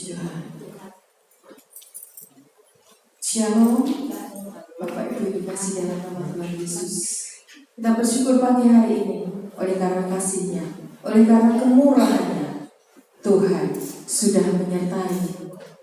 Tuhan. Shalom, Bapak Ibu dikasih dalam nama Tuhan Yesus. Kita bersyukur pagi hari ini oleh karena kasih-Nya, oleh karena kemurahan-Nya. Tuhan sudah menyertai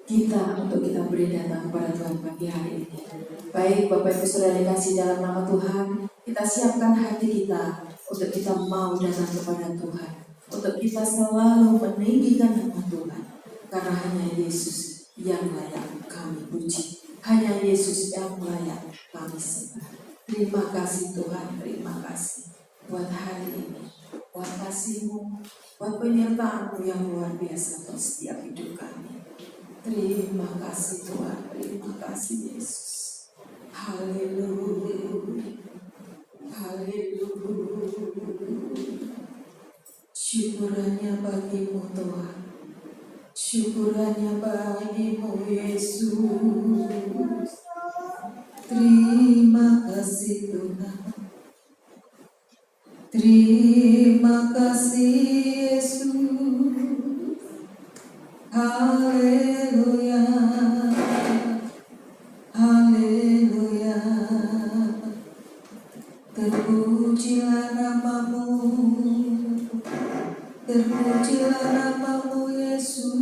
kita untuk kita beri datang kepada Tuhan pagi hari ini. Baik Bapak Ibu sudah dikasih dalam nama Tuhan, kita siapkan hati kita untuk kita mau datang kepada Tuhan, untuk kita selalu meninggikan nama Tuhan, karena hanya Yesus yang layak kami puji, hanya Yesus yang layak kami sembah. Terima kasih Tuhan, terima kasih buat hari ini, buat kasih-Mu, buat penyertaan-Mu yang luar biasa untuk setiap hidup kami. Terima kasih Tuhan, terima kasih Yesus. Haleluya, haleluya. Syukurannya bagi-Mu Tuhan, syukurannya bagi-Mu Yesus. Terima kasih Tuhan, terima kasih Yesus. Haleluya, haleluya. Terpujilah nama-Mu, terpujilah nama-Mu Yesus.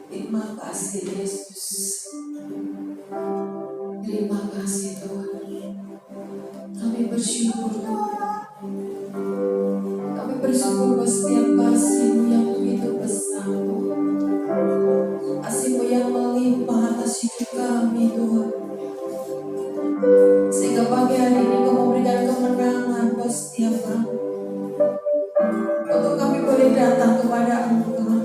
Terima kasih Yesus, terima kasih Tuhan. Kami bersyukur Tuhan, kami bersyukur buat setiap kasih-Mu yang begitu besar Tuhan, kasih-Mu yang melimpah atas hidup kami Tuhan, sehingga pagi hari ini Kau memberikan kemenangan buat setiap kami, untuk kami boleh datang kepada-Mu Tuhan,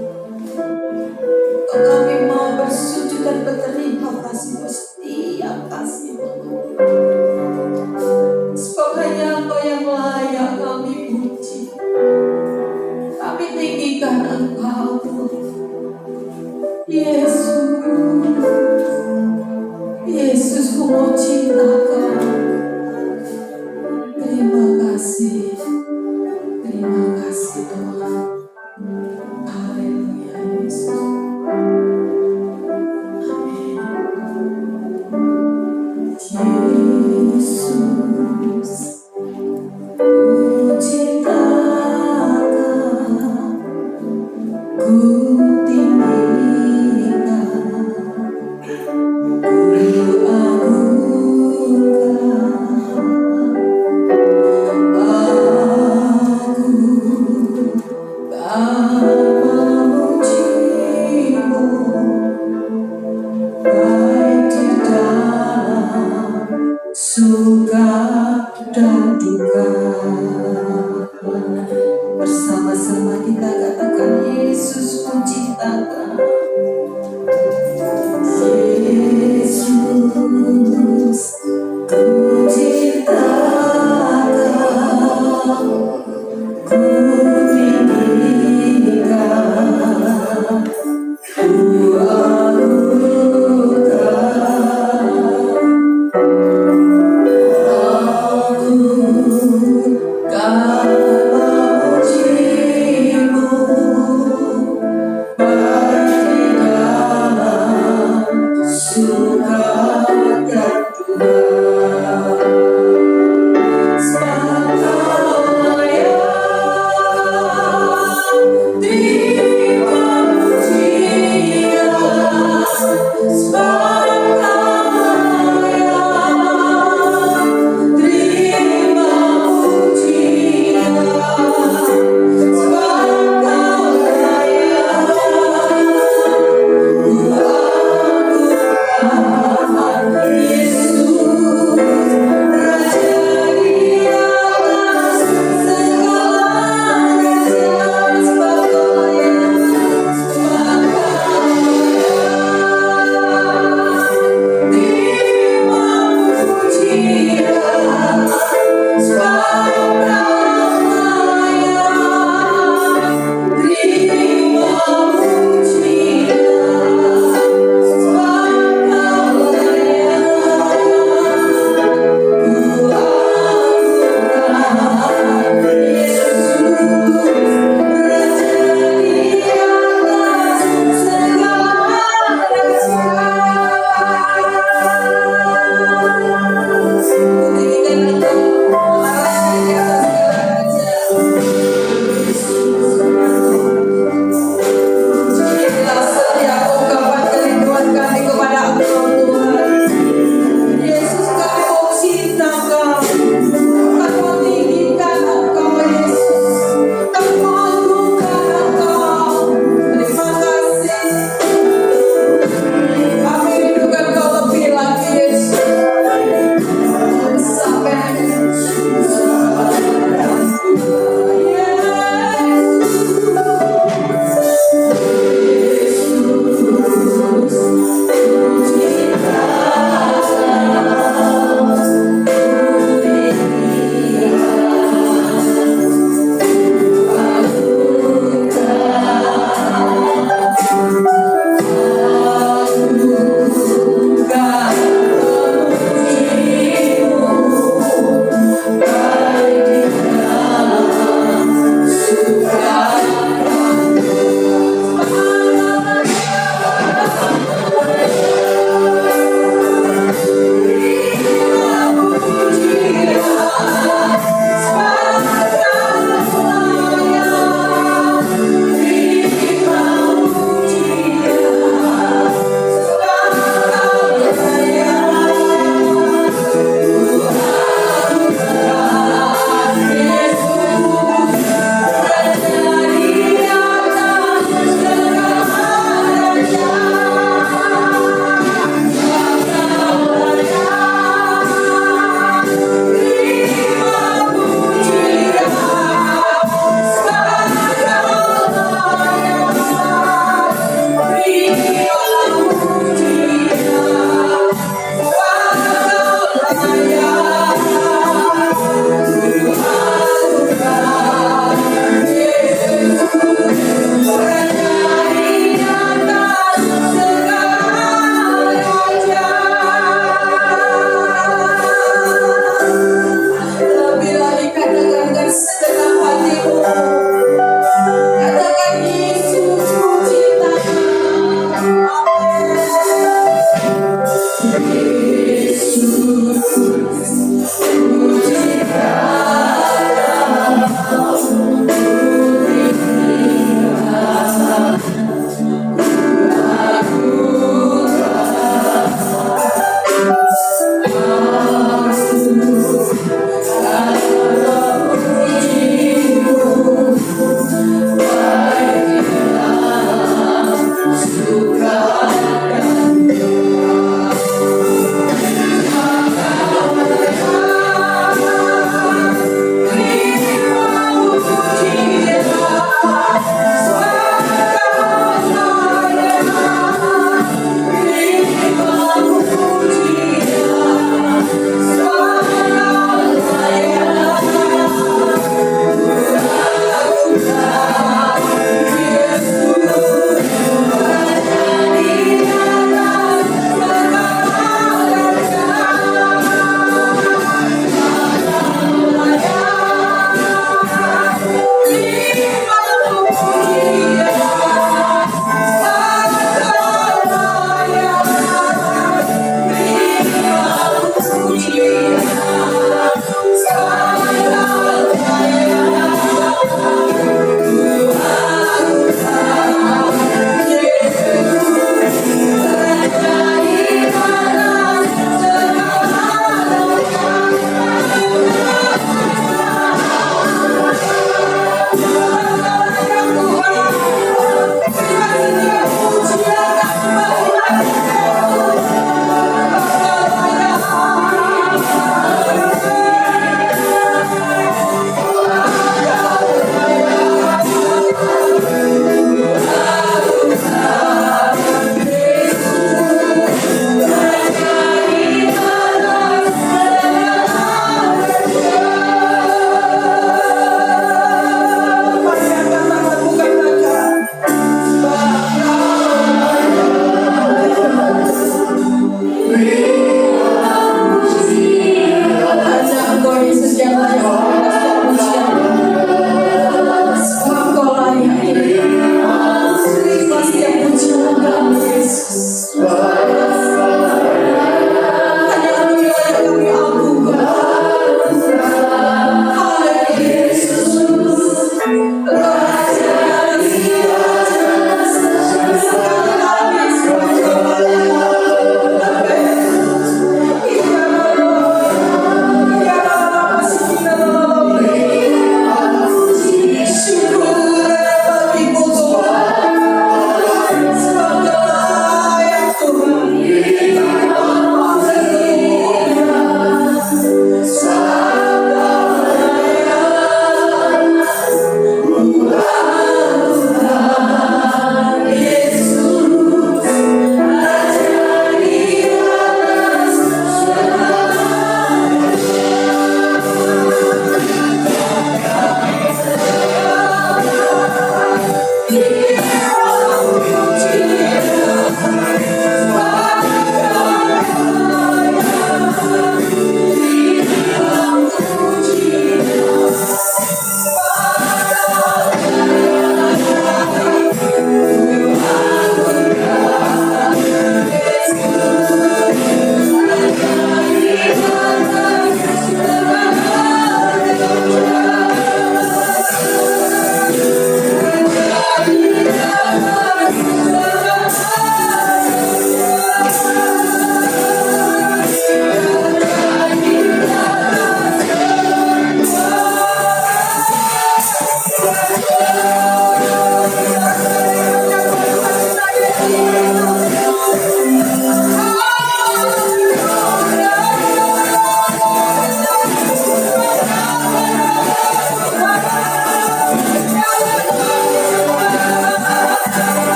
untuk kami mau bersujud dan berterima kasih buat setiap kasih-Mu Tuhan. Sebab hanya Engkau yang layak kami puji, kami tinggikan Engkau Tuhan. Yesus, Yesus ku mau cinta Kau. Terima kasih Tuhan. Haleluya Yesus. Amin. Yesus, ku cinta Kau, ku tinggikan, ku suka dan duka. Bersama-sama kita katakan, Yesus ku cinta Kau. Yesus ku cinta Kau, ku tinggikan, ku akan memuji-Mu.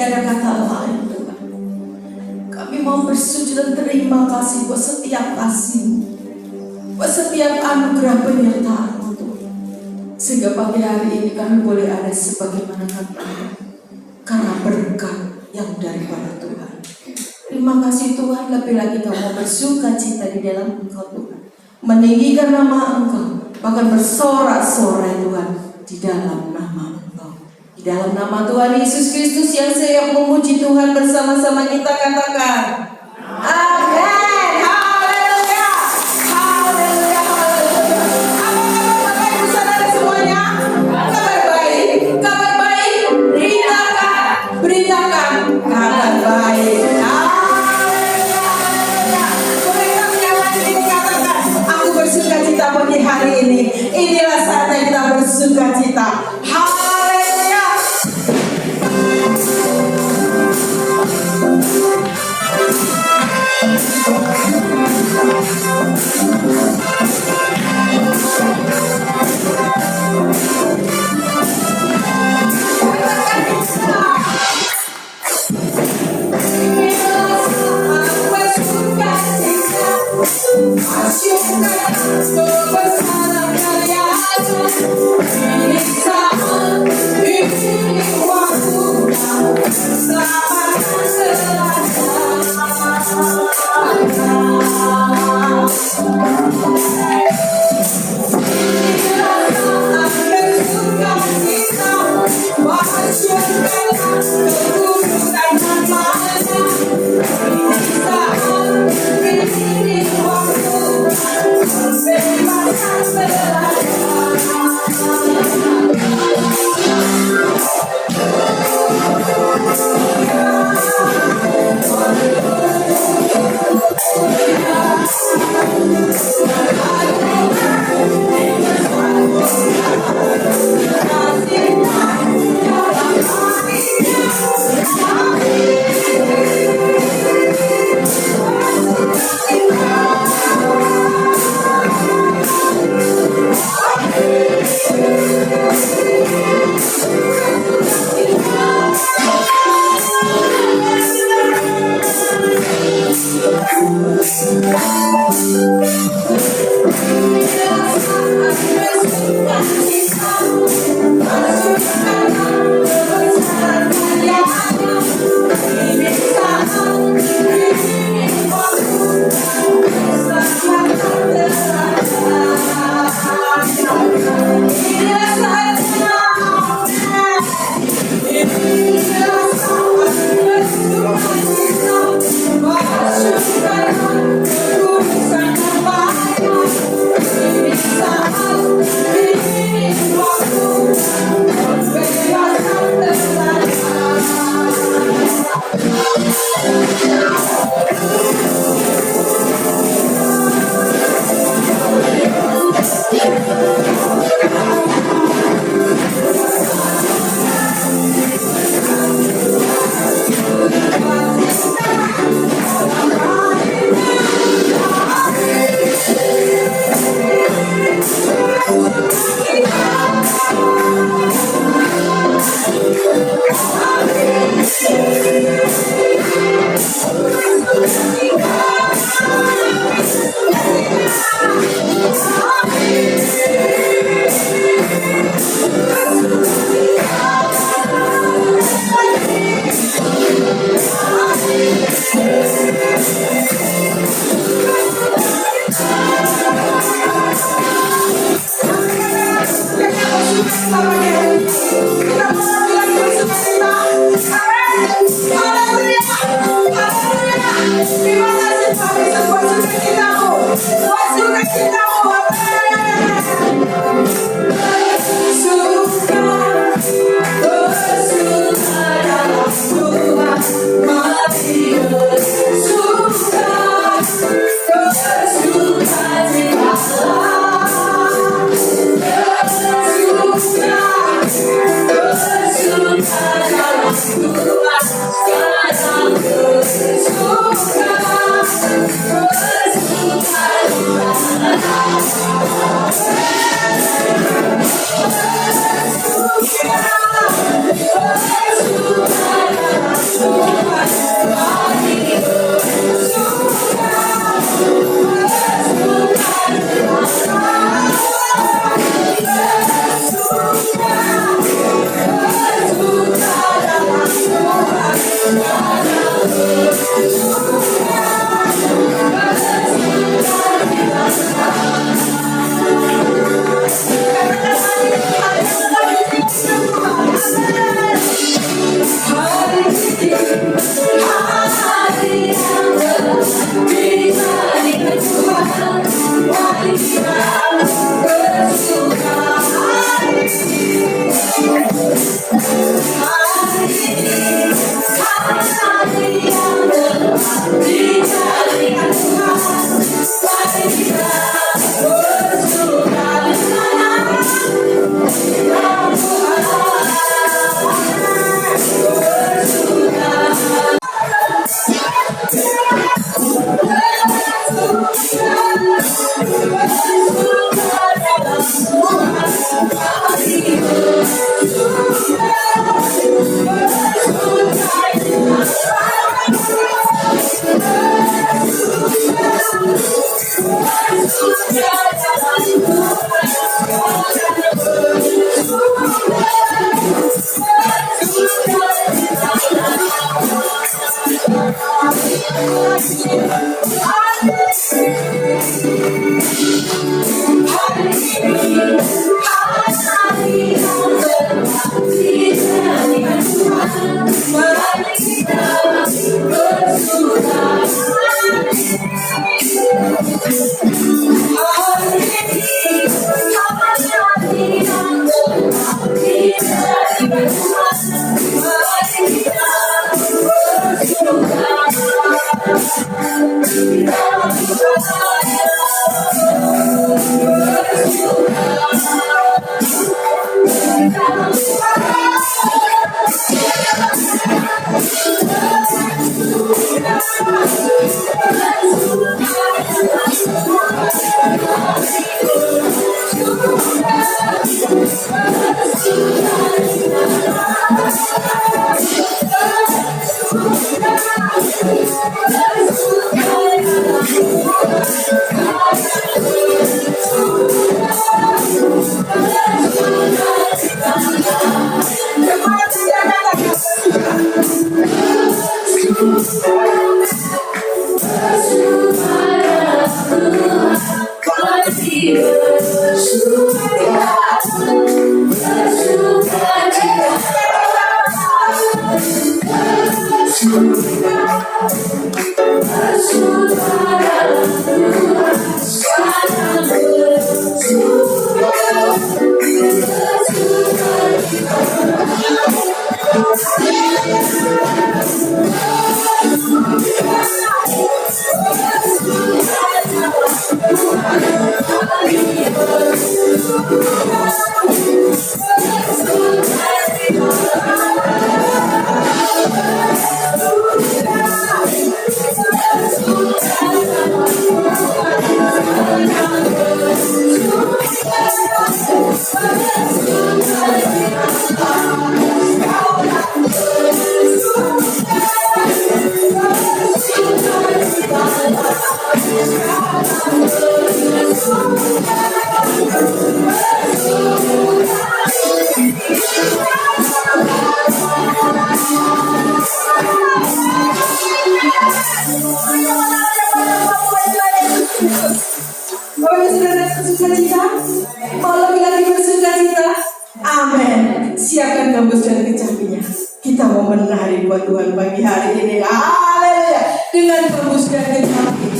tiada kata lain Tuhan. Kami mau bersujud dan terima kasih buat setiap kasih, buat setiap anugerah penyertaan Tuhan. Sehingga pagi hari ini kami boleh ada sebagaimana kami, karena berkat yang daripada Tuhan. Terima kasih Tuhan, lebih lagi kami mau bersuka cita di dalam Engkau Tuhan, meninggikan nama Engkau, bahkan bersorak-sorai Tuhan di dalam nama Engkau. Di dalam nama Tuhan Yesus Kristus yang siap memuji Tuhan, bersama-sama kita katakan amin. Haleluya, haleluya, haleluya. Apa kabar Bapak Ibu Saudara semuanya? Kabar baik, kabar baik. Beritakan kabar baik. Haleluya, haleluya. Berikan yang lain ini katakan, aku bersuka cita pagi hari ini. Inilah saatnya kita bersuka cita. Haleluya. Siapkan gambus dan kecapinya. Kita mau menari buat Tuhan pagi hari ini. Haleluya. Dengan gambus dan kecapi.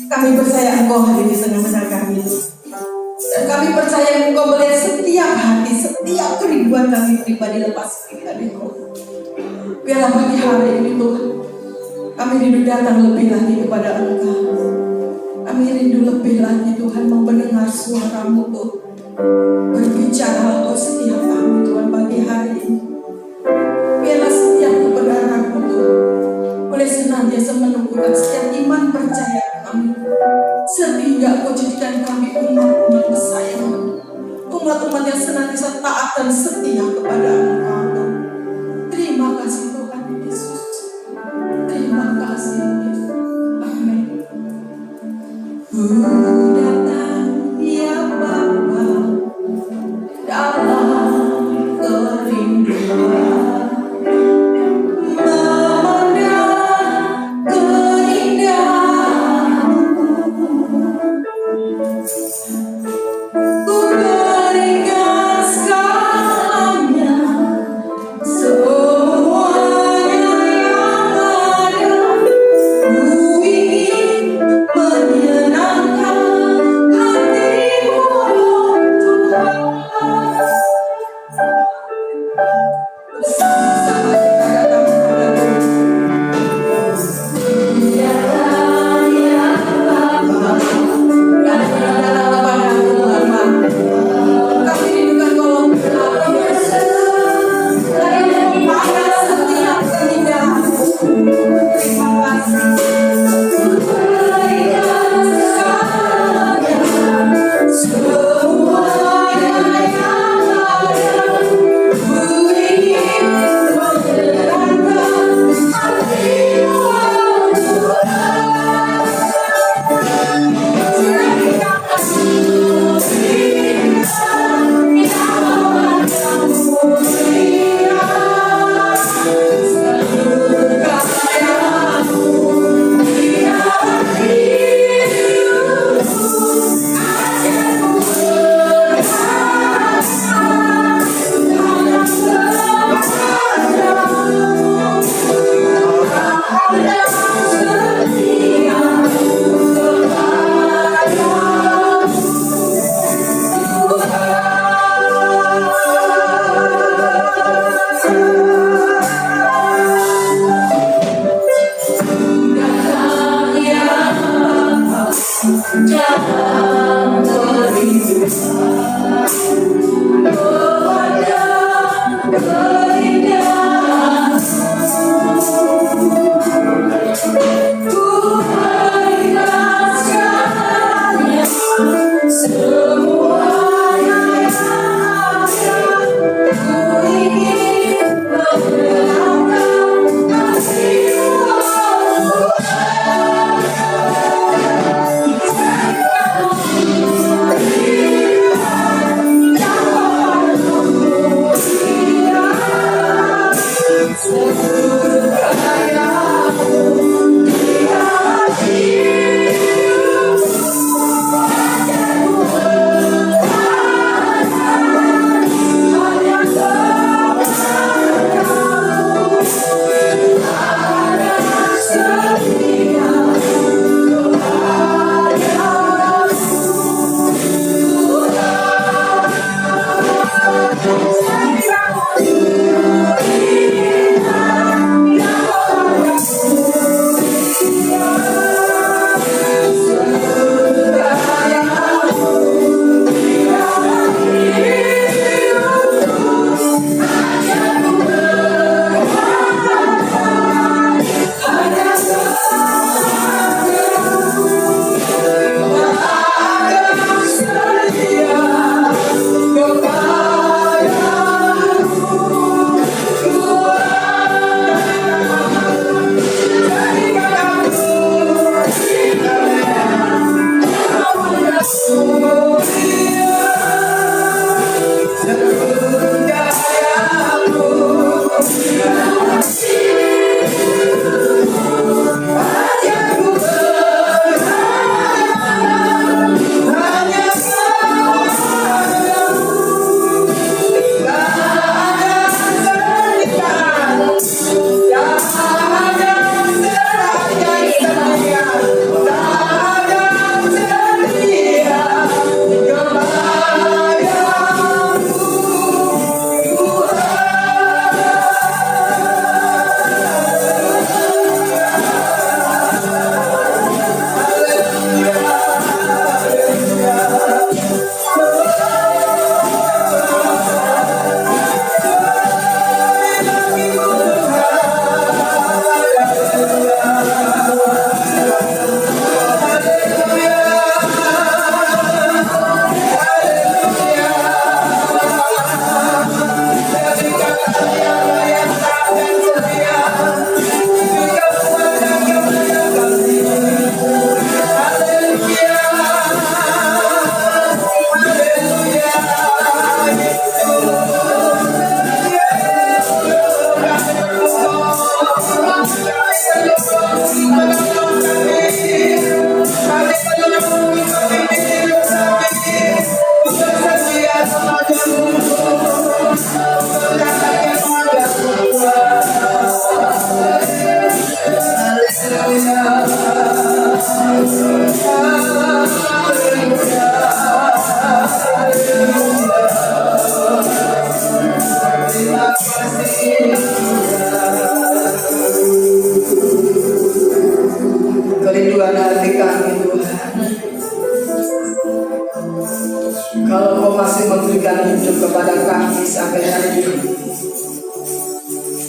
Kami percaya Engkau hadir di tengah-tengah kami. Dan kami percaya Engkau melihat setiap hati, setiap kerinduan kami pribadi lepas dari Engkau. Biarlah pagi hari ini Tuhan, kami rindu datang lebih lagi kepada Engkau. Kami rindu lebih lagi Tuhan mau mendengar suara-Mu Tuhan. Berbicara Engkau setiap kami Tuhan pagi hari ini. Biarlah setiap kebenaran-Mu Tuhan boleh senantiasa menumbuhkan setiap iman percaya kami, sehingga Engkau jadikan kami umat-umat kesayangan, umat-umat yang senantiasa taat dan setia kepada Engkau. Terima kasih Tuhan Yesus. Terima kasih Yesus. Amin. Datang ya Bapa dalam kerinduan.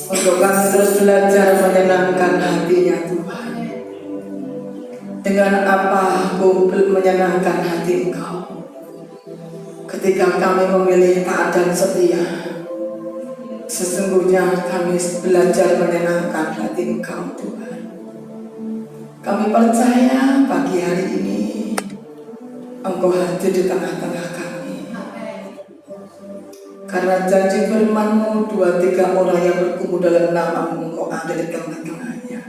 Untuk kami terus belajar menyenangkan hatinya Tuhan. Dengan apa aku menyenangkan hati Engkau? Ketika kami memilih taat dan setia, sesungguhnya kami belajar menyenangkan hati Engkau Tuhan. Kami percaya pagi hari ini Engkau hadir di tengah-tengah kami. Karena janji firman-Mu, 2-3 orang yang berkumpul dalam nama-Mu, Engkau ada di tengah-tengahnya.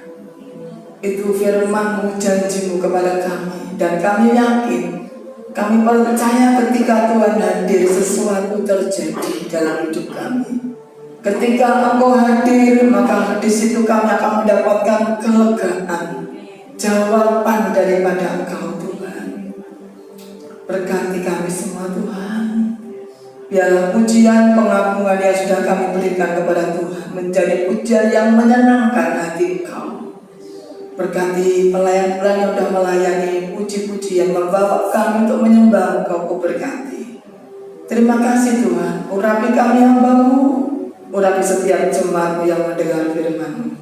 Itu firman-Mu, janji-Mu kepada kami. Dan kami yakin, kami percaya ketika Tuhan hadir, sesuatu terjadi dalam hidup kami. Ketika Engkau hadir, maka di situ kami akan mendapatkan kelegaan, jawaban daripada Engkau Tuhan. Berkati kami semua Tuhan. Biarlah pujian pengagungan yang sudah kami berikan kepada Tuhan menjadi pujian yang menyenangkan hati Engkau. Berkati pelayan-pelayan yang sudah melayani puji-pujian membawa kami untuk menyembah Engkau, Kau berkati. Terima kasih Tuhan. Urapi kami hamba-Mu, urapi setiap jemaat-Mu yang mendengar firman-Mu.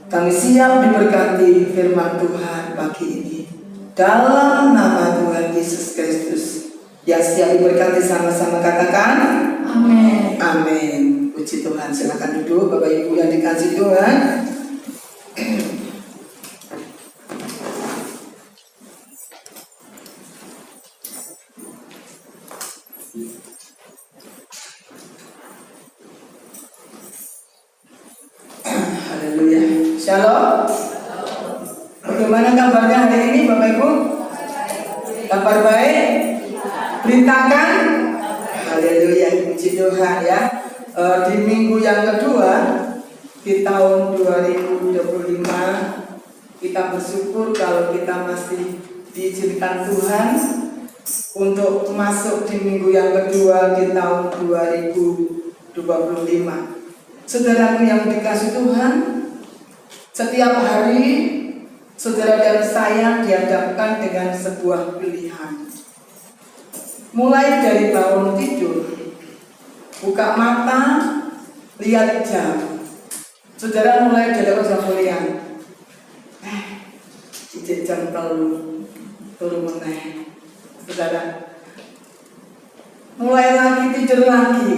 Kami siap diberkati firman Tuhan pagi ini. Dalam nama Tuhan Yesus Kristus. Yang siap diberkati sama-sama katakan amin. Amin. Puji Tuhan. Silakan duduk Bapak Ibu yang dikasih Tuhan. Haleluya. Shalom. Bagaimana kabarnya hari ini Bapak Ibu? Kabar baik? Beritakan. Haleluya, puji Tuhan ya. Di minggu yang kedua di tahun 2025, kita bersyukur kalau kita masih diizinkan Tuhan untuk masuk di minggu yang kedua di tahun 2025. Saudaraku yang dikasih Tuhan, setiap hari saudara dan saya dihadapkan dengan sebuah pilihan. Mulai dari bangun tidur, buka mata, lihat jam. Saudara mulai dihadapkan sama pilihan. Cicik jam turun meneh. Saudara mulai lagi tidur lagi,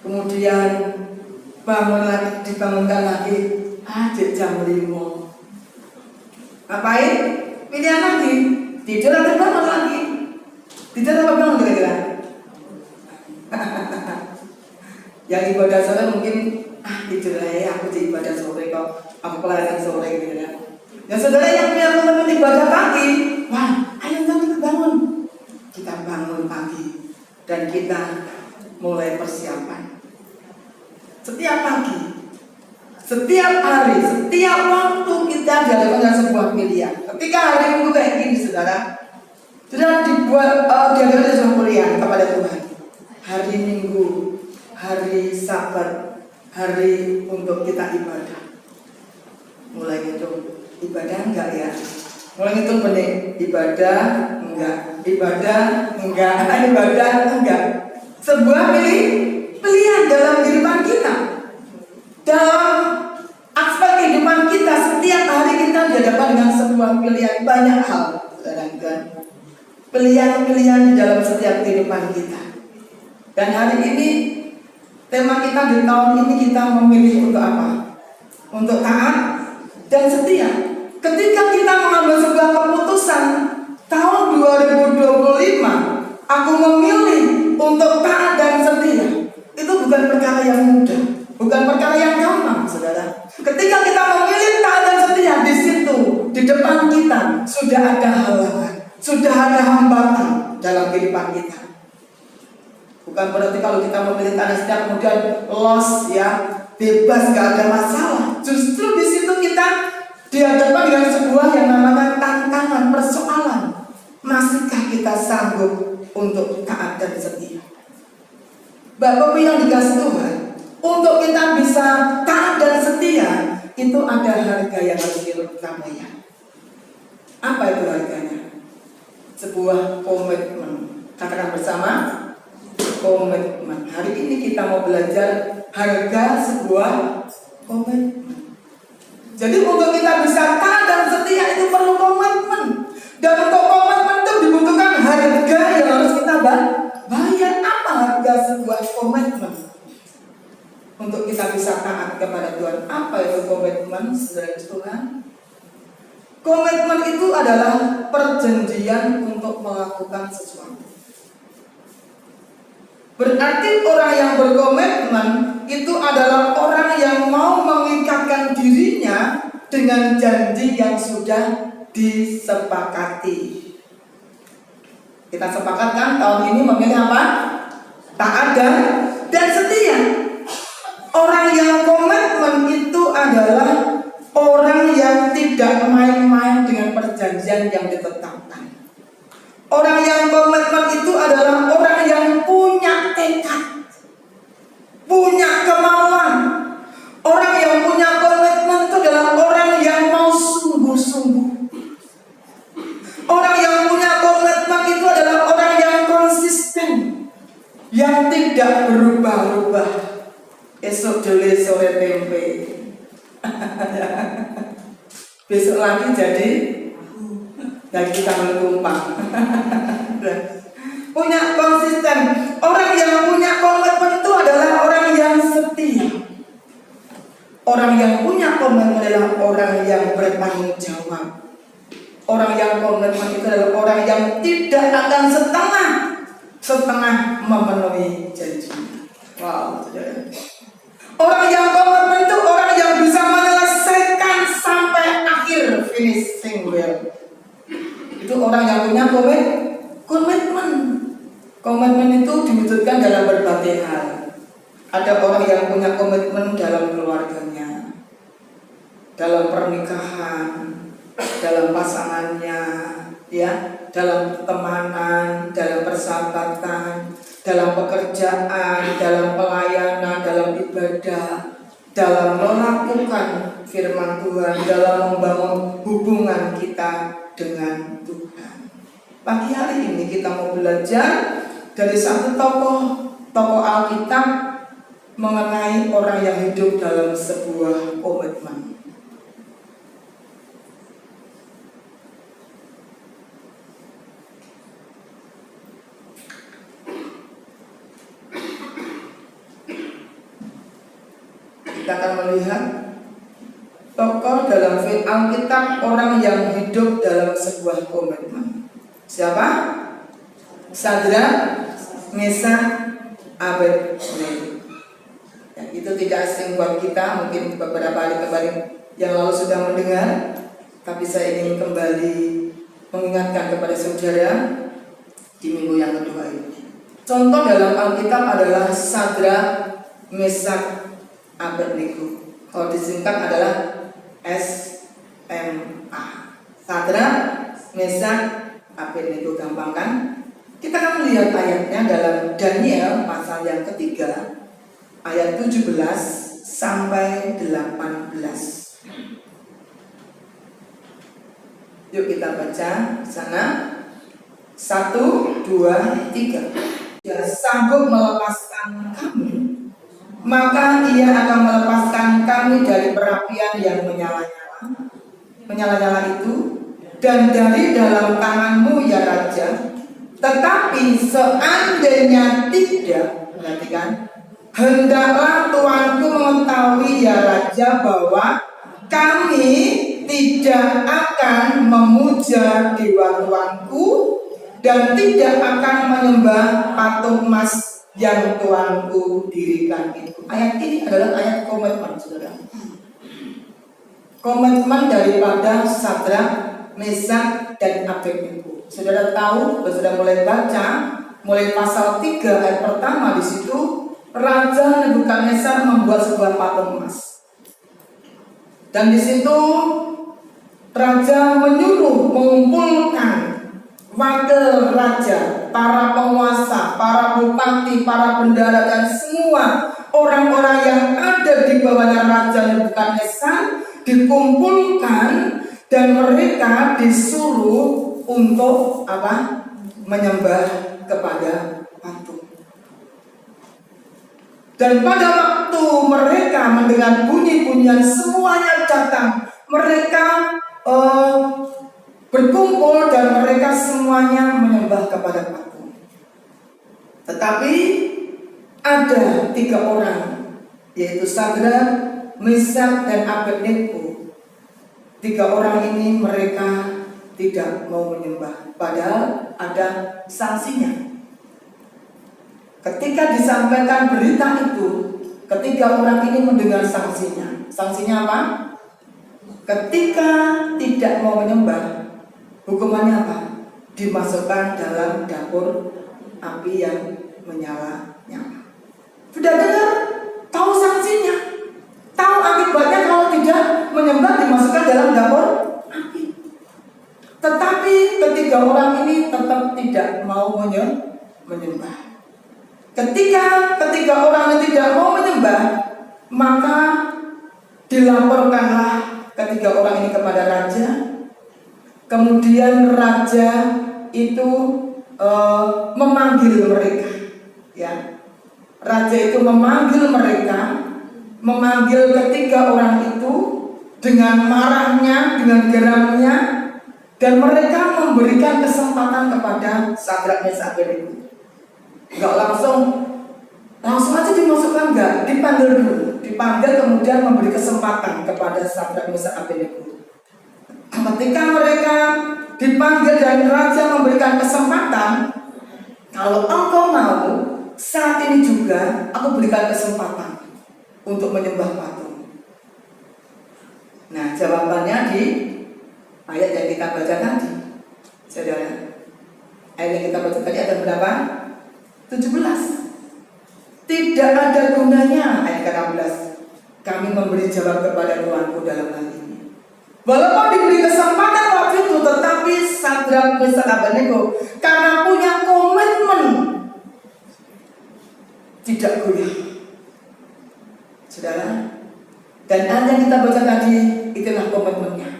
kemudian bangun lagi, dibangunkan lagi, jam 5. Ngapain? Pilihan lagi, tidur atau bangun lagi? Tidur apa bangun kira-kira? Yang ibadah sore mungkin tidur lah ya, aku di ibadah sore kok, aku pelayanan sore gitu ya. Dan saudara yang punya teman ibadah pagi, wah, ayo nanti bangun. Kita bangun pagi dan kita mulai persiapan. Setiap pagi, setiap hari, setiap waktu kita dihadapkan dengan sebuah pilihan. Ketika hari Minggu kayak gini, saudara, sudah dibuat dihadapkan sebuah pilihan kepada Tuhan. Hari Minggu, hari Sabat, hari untuk kita ibadah. Mulai hitung ibadah enggak ya? Mulai hitung benih ibadah enggak, ibadah enggak, ibadah enggak. Sebuah pilihan dalam kehidupan kita. Dalam aspek kehidupan kita, setiap hari kita dihadapkan dengan sebuah pilihan, banyak hal, saudara. Pilihan-pilihan di dalam setiap kehidupan kita. Dan hari ini tema kita di tahun ini, kita memilih untuk apa? Untuk taat dan setia. Ketika kita mengambil sebuah keputusan tahun 2025, aku memilih untuk taat dan setia. Itu bukan perkara yang mudah, bukan perkara yang gampang, saudara. Ketika kita memilih taat dan setia, di situ, di depan kita sudah ada halangan, sudah ada hambatan dalam kehidupan kita. Bukan berarti kalau kita memilih taat dan setia kemudian loss ya, bebas, gak ada masalah. Justru di situ kita dihadapkan dengan sebuah yang namanya tantangan, persoalan. Masihkah kita sanggup untuk taat dan setia? Bapak yang dikasih Tuhan, untuk kita bisa taat dan setia, itu ada harga yang harus kita bayar. Apa itu harganya? Sebuah komitmen. Katakan bersama, komitmen. Hari ini kita mau belajar harga sebuah komitmen. Jadi untuk kita bisa taat dan setia itu perlu komitmen. Dan untuk komitmen itu dibutuhkan harga yang harus kita bayar. Apa harga sebuah komitmen? Untuk kita bisa taat kepada Tuhan. Apa itu komitmen, saudara Tuhan? Komitmen itu adalah perjanjian untuk melakukan sesuatu. Berarti orang yang berkomitmen itu adalah orang yang mau mengikatkan dirinya dengan janji yang sudah disepakati. Kita sepakatkan tahun ini memilih apa? Taat dan setia. Orang yang komitmen itu adalah orang yang tidak main-main dengan perjanjian yang ditetapkan. Orang yang komitmen itu adalah orang yang punya tekad, punya kemauan. Orang yang punya komitmen itu adalah orang yang mau sungguh-sungguh. Orang yang punya komitmen itu adalah orang yang konsisten, yang tidak berubah-ubah. Esok dole sore tempe, besok lagi jadi kita menumpang. Punya konsisten. Orang yang punya komitmen itu adalah orang yang setia. Orang yang punya komitmen adalah orang yang bertanggung jawab. Orang yang komitmen itu adalah orang yang tidak akan setengah memenuhi janji. Wow, orang yang komitmen itu orang yang bisa menyelesaikan sampai akhir, finishing well. Itu orang yang punya komitmen. Komitmen itu diwujudkan dalam berbagai hal. Ada orang yang punya komitmen dalam keluarganya, dalam pernikahan, dalam pasangannya, ya, dalam pertemanan, dalam persahabatan, dalam pekerjaan, dalam pelayanan, dalam ibadah, dalam melakukan firman Tuhan, dalam membangun hubungan kita dengan Tuhan. Pagi hari ini kita mau belajar dari satu tokoh Alkitab mengenai orang yang hidup dalam sebuah komitmen. Kita akan melihat tokoh dalam Alkitab orang yang hidup dalam sebuah komitmen. Siapa? Sadrak, Meshak, Abednego. Ya, itu tidak asing buat kita. Mungkin beberapa hari kemarin yang lalu sudah mendengar, tapi saya ingin kembali mengingatkan kepada saudara di minggu yang kedua ini. Contoh dalam Alkitab adalah Sadrak, Meshak, Abednego. Kalau disingkat adalah SMA. Sadrak, Meshak, Abednego. Gampang kan? Kita akan melihat ayatnya dalam Daniel pasal yang ketiga, ayat 17 sampai 18. Yuk kita baca sana. 1, 2, 3. Dia sanggup melepaskan kami, maka ia akan melepaskan kami dari perapian yang menyala-nyala itu, dan dari dalam tanganmu ya Raja. Tetapi seandainya tidak, perhatikan, hendaklah tuanku mengetahui ya Raja bahwa kami tidak akan memuja dewa tuanku dan tidak akan menyembah patung emas yang tuanku dirikan itu. Ayat ini adalah ayat komitmen, saudara. Komitmen daripada Sadrak, Meshak, dan Abednego. Saudara tahu, saudara mulai baca, mulai pasal 3 ayat pertama di situ, Raja Nebukadnezar membuat sebuah patung emas. Dan di situ Raja menyuruh mengumpulkan wakil raja, para penguasa, para bupati, para bendara, dan semua orang-orang yang ada di bawahnya Raja Nebukadnezar dikumpulkan, dan mereka disuruh untuk apa? Menyembah kepada patung. Dan pada waktu mereka mendengar bunyi-bunyian, semuanya datang. Mereka berkumpul dan mereka semuanya menyembah kepada patung. Tetapi ada 3 orang, yaitu Sadrak, Mesak, dan Abednego. 3 orang ini mereka tidak mau menyembah, padahal ada sanksinya. Ketika disampaikan berita itu, ketiga orang ini mendengar sanksinya. Sanksinya apa? Ketika tidak mau menyembah, hukumannya apa? Dimasukkan dalam dapur api yang menyala-nyala. Sudah dengar? Tahu sanksinya? Tahu akibatnya kalau tidak menyembah dimasukkan dalam dapur api. Tetapi ketiga orang ini tetap tidak mau menyembah. Ketika ketiga orang ini tidak mau menyembah, maka dilaporkanlah ketiga orang ini kepada raja. Kemudian raja itu memanggil mereka, ya. Raja itu memanggil mereka, memanggil ketiga orang itu dengan marahnya, dengan geramnya, dan mereka memberikan kesempatan kepada Sadrak, Mesak, Abednego. Enggak langsung aja dimasukkan, enggak, dipanggil dulu. Dipanggil kemudian memberi kesempatan kepada Sadrak, Mesak, Abednego. Ketika mereka dipanggil dan raja memberikan kesempatan, kalau engkau mau, saat ini juga aku berikan kesempatan untuk menyembah patung. Nah, jawabannya di ayat yang kita baca tadi, saudara. Ayat yang kita baca tadi ada berapa? 17. Tidak ada gunanya, ayat ke-16, kami memberi jawab kepada Tuanku dalam hal ini. Walaupun diberi kesempatan waktu itu, tetapi Sadrak, Mesak, Abednego karena punya komitmen tidak goyah, saudara. Dan ayat yang kita baca tadi, itulah komitmennya.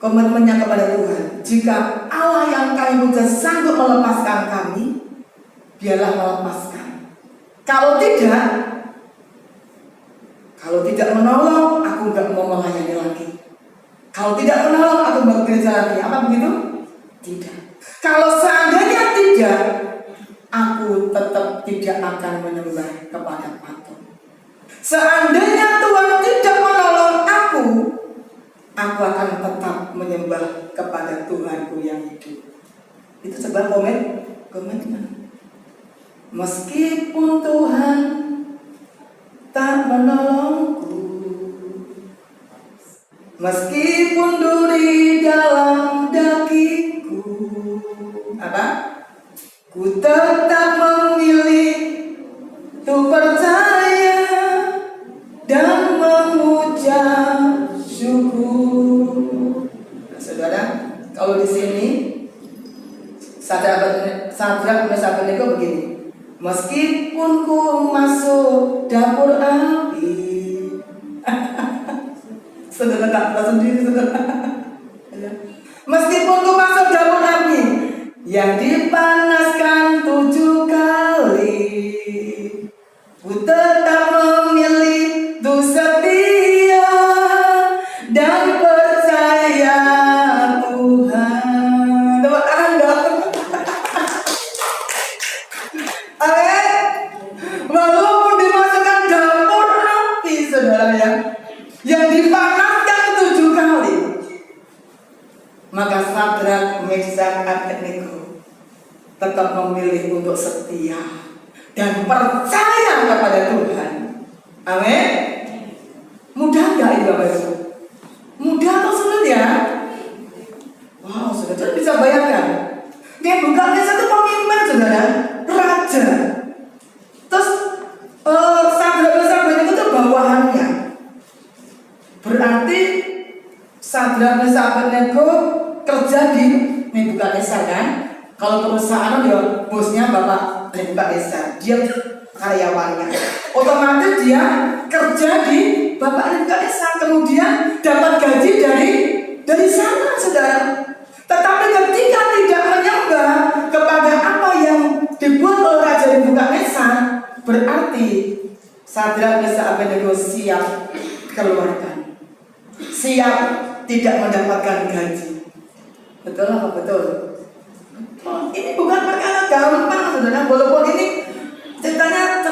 Komitmennya kepada Tuhan. Jika Allah yang kami puja sanggup melepaskan kami, biarlah melepaskan. Kalau tidak menolong, aku nggak mau melayani lagi. Kalau tidak menolong, aku nggak bekerja lagi. Apa begitu? Tidak. Kalau seandainya tidak, aku tetap tidak akan menyembah kepada patung. Seandainya Tuhan tidak menolong aku akan tetap menyembah kepada Tuhanku yang hidup. Itu sebuah komitmen. Meskipun Tuhan tak menolongku, meskipun duri dalam dagingku, apa? Ku tetap memilih untuk percaya dan mengucap syukur. Nah, saudara, kalau di sini Sadrak, Mesak, Abednego begini. Meskipun ku masuk dapur api, saudara tak tahu sendiri, saudara. Meskipun ku masuk dapur api yang dipanaskan 7 kali, ku tetap memilih untuk setia dan percaya Tuhan. Tepuk tangan dong. Walaupun dimasukkan dapur api, saudara ya, yang dipanaskan 7 kali, maka Sadrak, Mesak, Abednego tetap memilih untuk setia dan percaya kepada Tuhan. Amin. Mudah nggak ini Bapak Ibu? Mudah atau sulit ya? Wow, saudara bisa bayangkan. Nebukadnezar itu pemimpin, saudara, raja. Terus Sadrak, Mesak, Abednego itu bawahannya. Berarti Sadrak, Mesak, Abednego kerja di Nebukadnezar kan? Kalau perusahaan dia bosnya Bapak Nebukadnezar, dia karyawannya. Otomatis dia kerja di Bapak Nebukadnezar, kemudian dapat gaji dari sana, saudara. Tetapi ketika tidak menyembah kepada apa yang dibuat oleh Raja Nebukadnezar, Abednego siap keluarkan, siap tidak mendapatkan gaji. Betul apa betul? Oh, ini bukan perkara gampang, saudara. Walaupun ini ceritanya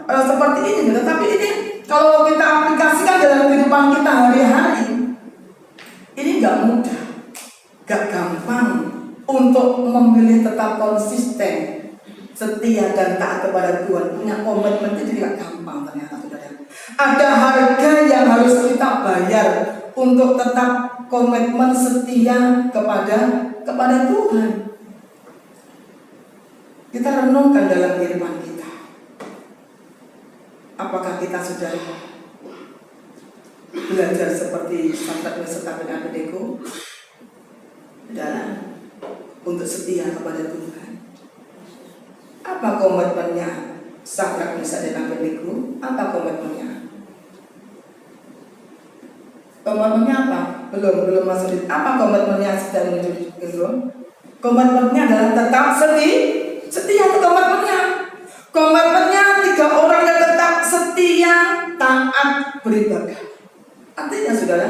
seperti ini, tetapi ini kalau kita aplikasikan dalam kehidupan kita hari-hari, ini nggak mudah, nggak gampang untuk memilih tetap konsisten, setia dan taat kepada Tuhan. Punya komitmen itu tidak gampang ternyata, saudara. Ada harga yang harus kita bayar untuk tetap komitmen setia kepada Tuhan. Kita renungkan dalam kehidupan kita. Apakah kita sudah belajar seperti Sadrak, Mesak, dan Abednego dalam untuk setia kepada Tuhan? Apa komitmennya Sadrak, Mesak, dan Abednego? Apa komitmennya? Komitmennya apa? Belum masuk. Apa komitmennya sedang menuju belum? Komitmennya adalah tetap setia itu komitmennya. Komitmennya 3 orang yang tetap setia, taat, beribadah. Artinya saudara,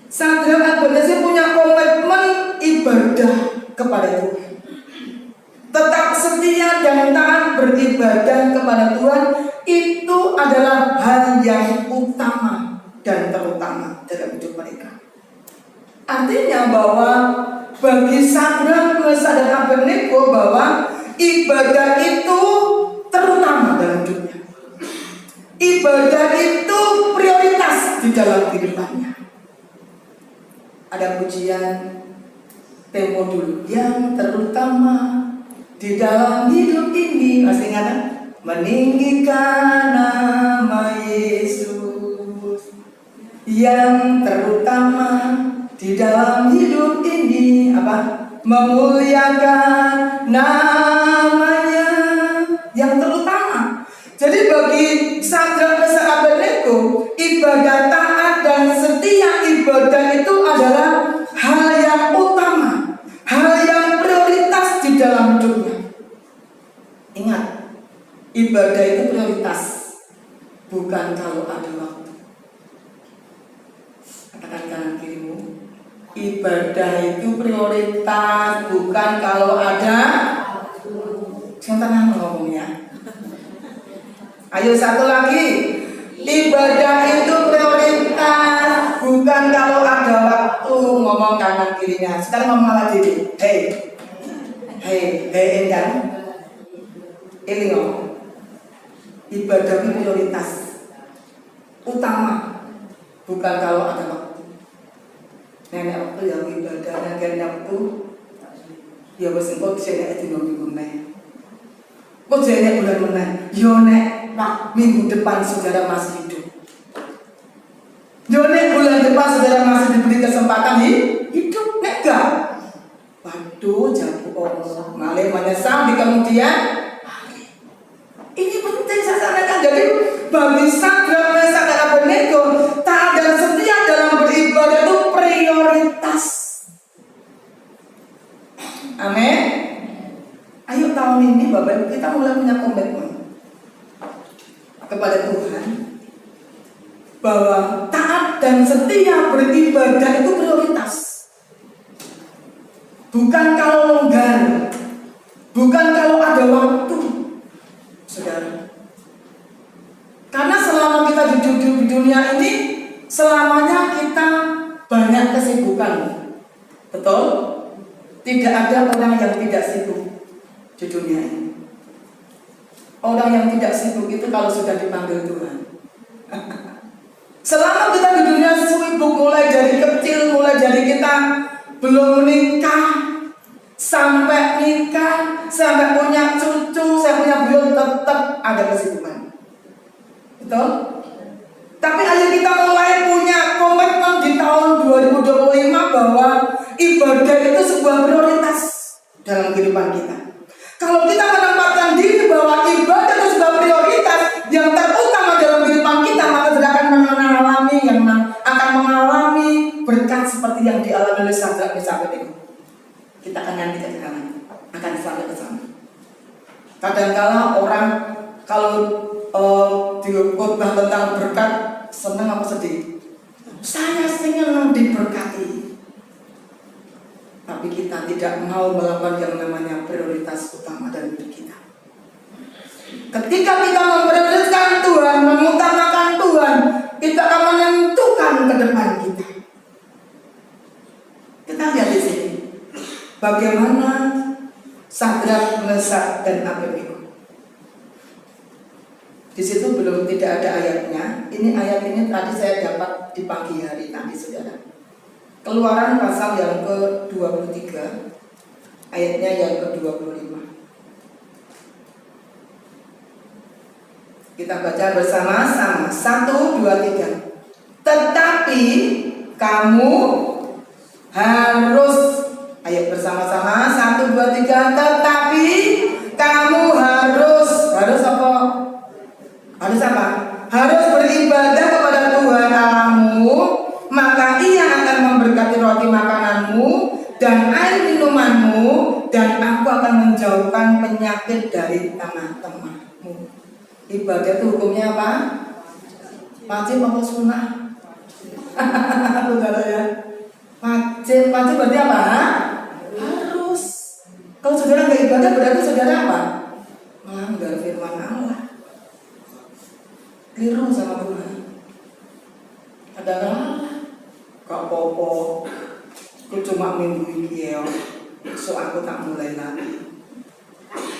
Sadrak, Abednego punya komitmen ibadah kepada Tuhan. Tetap setia dan taat beribadah kepada Tuhan itu adalah hal yang utama dan terutama dalam hidup mereka. Artinya bahwa bagi Sadrak, Mesak, dan Abednego bahwa ibadah itu terutama dalam hidupnya. Ibadah itu prioritas di dalam kehidupannya. Ada pujian tempo dulu yang terutama di dalam hidup ini, masih ingat kan? Meninggikan nama Yesus yang terutama di dalam hidup ini, apa? Memuliakan namanya yang terutama. Jadi bagi Sadrak, Mesak, Abednego, ibadah taat dan setia ibadah itu adalah hal yang utama, hal yang prioritas di dalam hidupnya. Ingat, ibadah itu prioritas, bukan kalau ada waktu. Katakan kanan kirimu, ibadah itu prioritas, bukan kalau ada. Contohnya ngomongnya. Ayo satu lagi. Ibadah itu prioritas, bukan kalau ada waktu. Ngomong kanan kirinya. Sekarang ngomong lagi. Hei, Endan. Ini ngomong. Ibadah itu prioritas utama, bukan kalau ada waktu. Nenek waktu yang ibadah, nenek waktu ya wis engko jene dino-minggu meneh. Kok jene bulan meneh? Yo nek minggu depan saudara masih hidup. Yo nek bulan depan saudara masih diberi kesempatan hidup, nek gak. Waduh, jago Allah. Malah menyesal di kemudian hari. Ini penting saya sampaikan. Jadi bagi Sadrak, Mesak, dan Abednego, taat dan setia dalam beribadah itu prioritas. Amin. Ayo tahun ini Bapak Ibu kita mulai punya komitmen kepada Tuhan bahwa taat dan setia beribadah itu prioritas. Bukan kalau longgar, bukan kalau ada waktu, saudara. Karena selama kita hidup di dunia ini, selamanya kita banyak kesibukan, betul? Tidak ada orang yang tidak sibuk di dunia ini. Orang yang tidak sibuk itu kalau sudah dipanggil Tuhan. Selama kita di dunia sibuk, mulai dari kecil, mulai dari kita belum menikah, sampai nikah, sampai punya cucu, sampai punya beliau, tetap ada kesibukan. Betul? Tapi ayo kita mulai punya komitmen di tahun 2025 bahwa ibadah itu sebuah prioritas dalam kehidupan kita. Kalau kita menempatkan diri bahwa ibadah itu sebuah prioritas yang terutama dalam kehidupan kita, maka kita akan mengalami berkat seperti yang dialami oleh Sadrak, Mesak, Abednego. Kita akan nanti ke sana, akan sampai ke sana. Kadang-kala orang kalau dikhotbah tentang berkat, senang apa sedih? Saya senang diberkati. Tapi kita tidak mau melakukan yang namanya prioritas utama dalam hidup kita. Ketika kita memprioritaskan Tuhan, mengutamakan Tuhan, kita akan menentukan ke depan kita. Kita lihat di sini, bagaimana Sadrak, Mesak, dan Abednego. Di situ belum tidak ada ayatnya. Ini ayat ini tadi saya dapat di pagi hari tadi, saudara. Keluaran pasal yang ke-23, ayatnya yang ke-25. Kita baca bersama-sama. 1, 2, 3. Tetapi kamu harus, ayo bersama-sama. 1, 2, 3. Tetapi kamu harus apa? Harus apa? Harus beribadah kepada Tuhan Allahmu, maka Ia akan memberkati roti makananmu dan air minumanmu, dan aku akan menjauhkan penyakit dari tengah-tengahmu. Ibadah itu hukumnya apa? Wajib apa sunnah? Saudara ya. Wajib berarti apa? Harus. Kalau saudara nggak ibadah berarti saudara apa? Melanggar firman Allah. Keliru sama Tuhan. Kadang-kadang gak apa-apa, aku cuma minggu ini ya, so aku tak mulai lagi.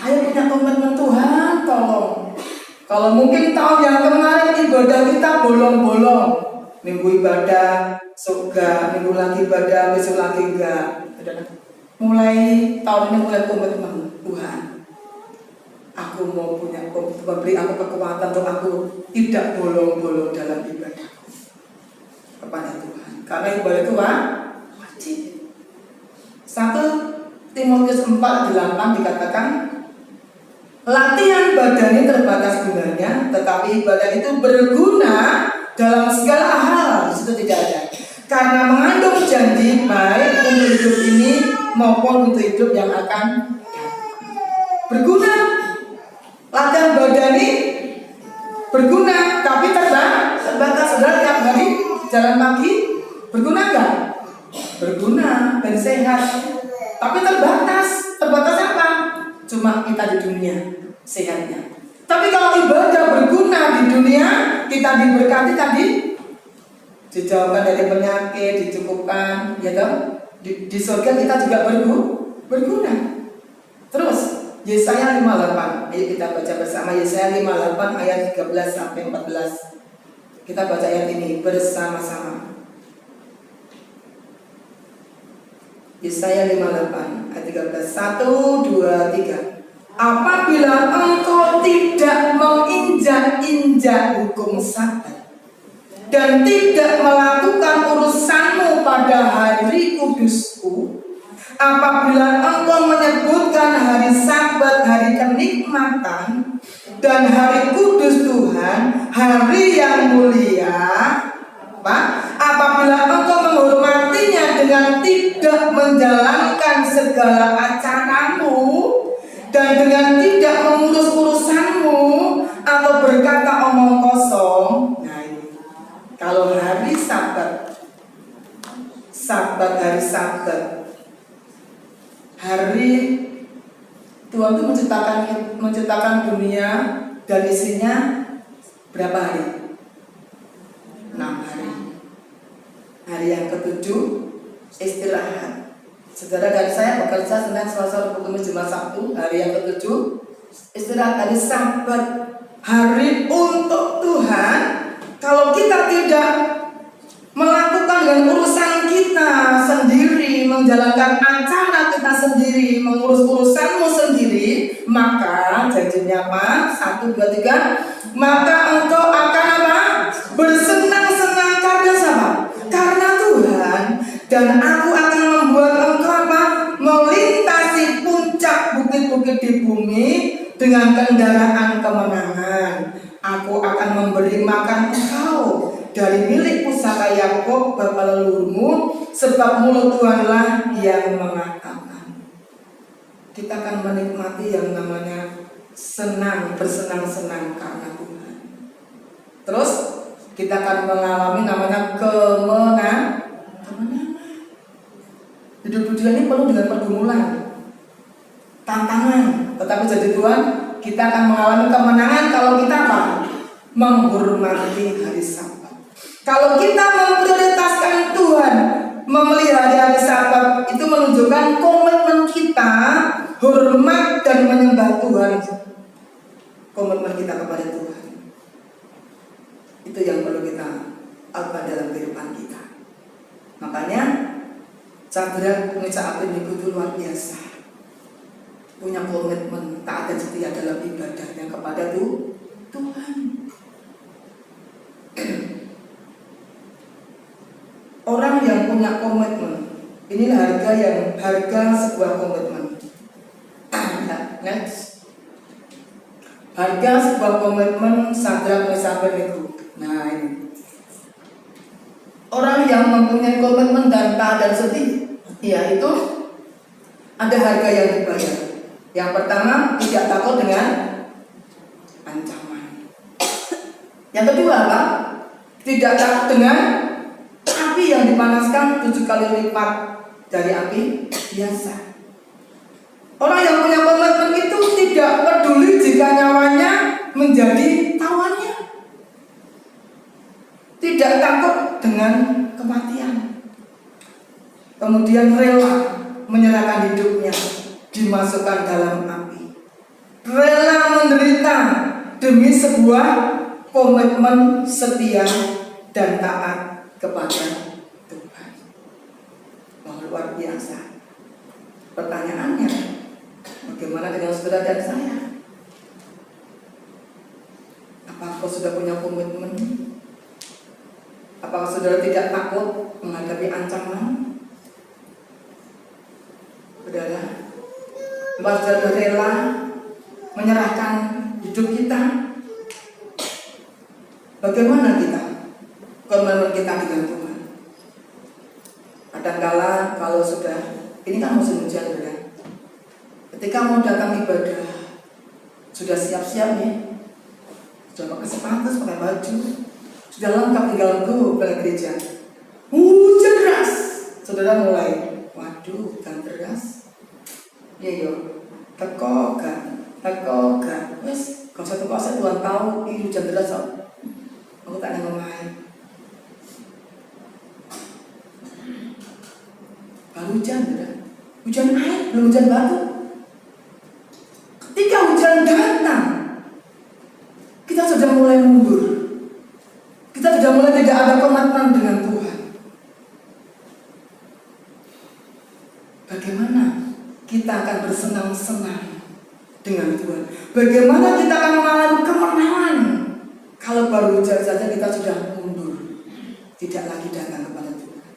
Ayo punya komitmen Tuhan, tolong. Kalau mungkin tahun yang kemarin ibadah kita bolong-bolong, minggu ibadah, surga, minggu lagi ibadah, besok lagi enggak. Mulai tahun ini mulai komitmen Tuhan. Aku mau punya komitmen, beri aku kekuatan untuk aku tidak bolong-bolong dalam ibadah kepada Tuhan. Karena ibadah itu wajib. 1 Timotius 4:8 dikatakan, latihan badani terbatas gunanya, tetapi ibadah itu berguna dalam segala hal. Itu tidak ada. Karena mengandung janji baik untuk hidup ini maupun untuk hidup yang akan berguna. Latihan badani berguna, tapi terbatas. Saudara tiap hari jalan pagi berguna enggak? Berguna dan sehat. Tapi terbatas. Terbatas apa? Cuma kita di dunia sehatnya. Tapi kalau ibadah berguna di dunia, kita diberkati tadi, dijauhkan dari penyakit, dicukupkan, ya toh? Di surga kita juga berguna. Terus Yesaya 58. Ayo kita baca bersama Yesaya 58 ayat 13 sampai 14. Kita baca ayat ini bersama-sama. Yesaya 58 ayat 13. 1, 2, 3. Apabila engkau tidak menginjak-injak hukum Sabat dan tidak melakukan urusanmu pada hari kudusku, apabila engkau menyebutkan hari Sabat, hari kenikmatan, dan hari kudus Tuhan, hari yang mulia, apabila engkau menghormatinya dengan tidak menjalankan segala acaramu dan dengan tidak mengurus urusanmu atau berkata omong kosong. Nah ini, kalau hari Sabat, hari Sabat, hari Tuhan itu menciptakan dunia dan isinya berapa hari? 6 hari. Hari yang ke-7 istirahat. Saudara dan saya bekerja Senin, Selasa, Rabu, Kamis, Jumat, Sabtu. Hari yang ke-7 istirahat. Hari Sabat, hari untuk Tuhan. Kalau kita tidak melakukan dengan urusan kita sendiri, menjalankan acara kita sendiri, mengurus urusanmu sendiri, maka janjinya apa? 1, 2, 3. Maka engkau akan apa? Bersenang-senang karena siapa? Karena Tuhan. Dan aku akan membuat engkau apa? Melintasi puncak bukit-bukit di bumi dengan kendaraan kemenangan. Aku akan memberi makan engkau dari milik pusaka Yakub bapa leluhurmu, sebab mulut Tuhanlah yang mengatakan. Kita akan menikmati yang namanya senang, bersenang-senang karena Tuhan. Terus kita akan mengalami namanya kemenangan. Hidup dunia ini penuh dengan pergumulan, tantangan. Tetapi jadi Tuhan, kita akan mengalami kemenangan kalau kita apa? Menghormati hari Sabat. Kalau kita memprioritaskan Tuhan, memelihara hari Sabat, itu menunjukkan komitmen kita hormat dan menyembah Tuhan. Komitmen kita kepada Tuhan. Itu yang perlu kita ubah dalam kehidupan kita. Makanya Sadrak, Meshach, Abednego itu luar biasa. Punya komitmen taat dan setia dalam ibadahnya kepada Tuhan. Orang yang punya komitmen, inilah harga sebuah komitmen. Next. Harga sebuah komitmen Sadrak, Meshach, Abednego. Nah ini. Orang yang mempunyai komitmen dan taat dan setia, ya itu ada harga yang dibayar. Yang pertama, tidak takut dengan ancaman. Yang kedua apa? Tidak takut dengan api yang dipanaskan 7 kali lipat dari api biasa. Orang yang punya komitmen itu tidak peduli jika nyawanya menjadi tawannya. Tidak takut dengan kematian. Kemudian rela menyerahkan hidupnya, dimasukkan dalam api. Rela menderita demi sebuah komitmen setia dan taat kepada Tuhan. Wah, luar biasa. Pertanyaannya, bagaimana dengan saudara dan saya? Apakah sudah punya komitmen? Apakah saudara tidak takut menghadapi ancaman? Saudara, apakah saudara rela menyerahkan hidup kita? Bagaimana kita? Komitmen kita dengan Tuhan. Kadangkala kalau sudah, ini kan musim hujan, saudara. Ketika mau datang ibadah, sudah siap-siap nih, sudah pakai sepatu, pakai baju, sudah lengkap tinggal nunggu ke gereja. Hujan deras. Saudara mulai, waduh, hujan deras. Ya yo, teko kan. Wes, kalau satu kuasa Tuhan tahu ini hujan deras. Aku tak ada main. Baru hujan, saudara. Hujan air, belum hujan batu. Ketika hujan datang, kita sudah mulai mundur. Kita sudah mulai tidak ada komitmen dengan Tuhan. Bagaimana kita akan bersenang-senang dengan Tuhan? Bagaimana kita akan mengalami kemenangan kalau baru hujan saja kita sudah mundur, tidak lagi datang kepada Tuhan?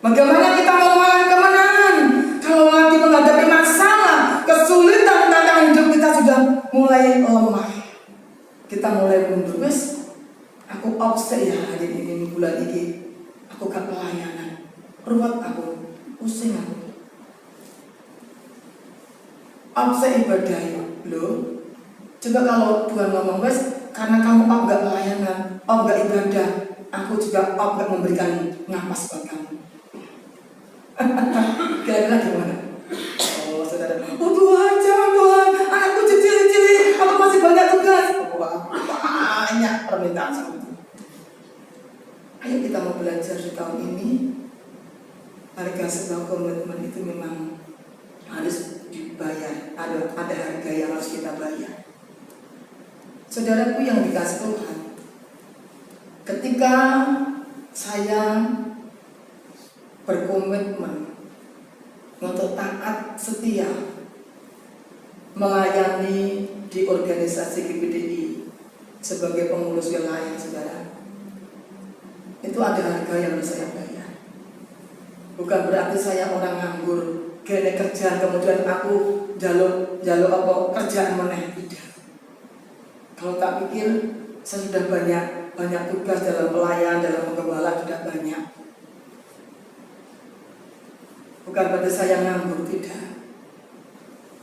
Bagaimana kita mau mengalami kemenangan kalau lagi menghadapi masalah, kesulitan, tantangan hidup kita sudah mulai lemah? Kita mulai mundur. Wes, aku upset ya hari ini, bulan ini aku gak pelayanan, ruwet aku, pusing aku. Upset ibadah loh. Coba kalau Tuhan ngomong, wes, karena kamu gak pelayanan, gak ibadah, aku juga gak memberikan napas buat kamu. Kira-kira gimana? Oh saudara, oh Tuhan, jangan Tuhan, anakku cicil-cicil, aku masih banyak tugas. Banyak permintaan sama Tuhan. Ayo kita mau belajar di tahun ini. Harga sebuah komitmen itu memang harus dibayar. Ada harga yang harus kita bayar. Saudaraku yang dikasih Tuhan, ketika saya berkomitmen untuk taat setia melayani di organisasi GPDI sebagai pengurus wilayah, saudara, itu ada harga yang harus saya bayar. Bukan berarti saya orang nganggur, gini kerja kemudian aku jaluk apa kerjaan meneh, tidak. Kalau tak pikir saya sudah banyak tugas dalam pelayan, dalam penggembala sudah banyak. Bukan berarti saya nganggur, tidak.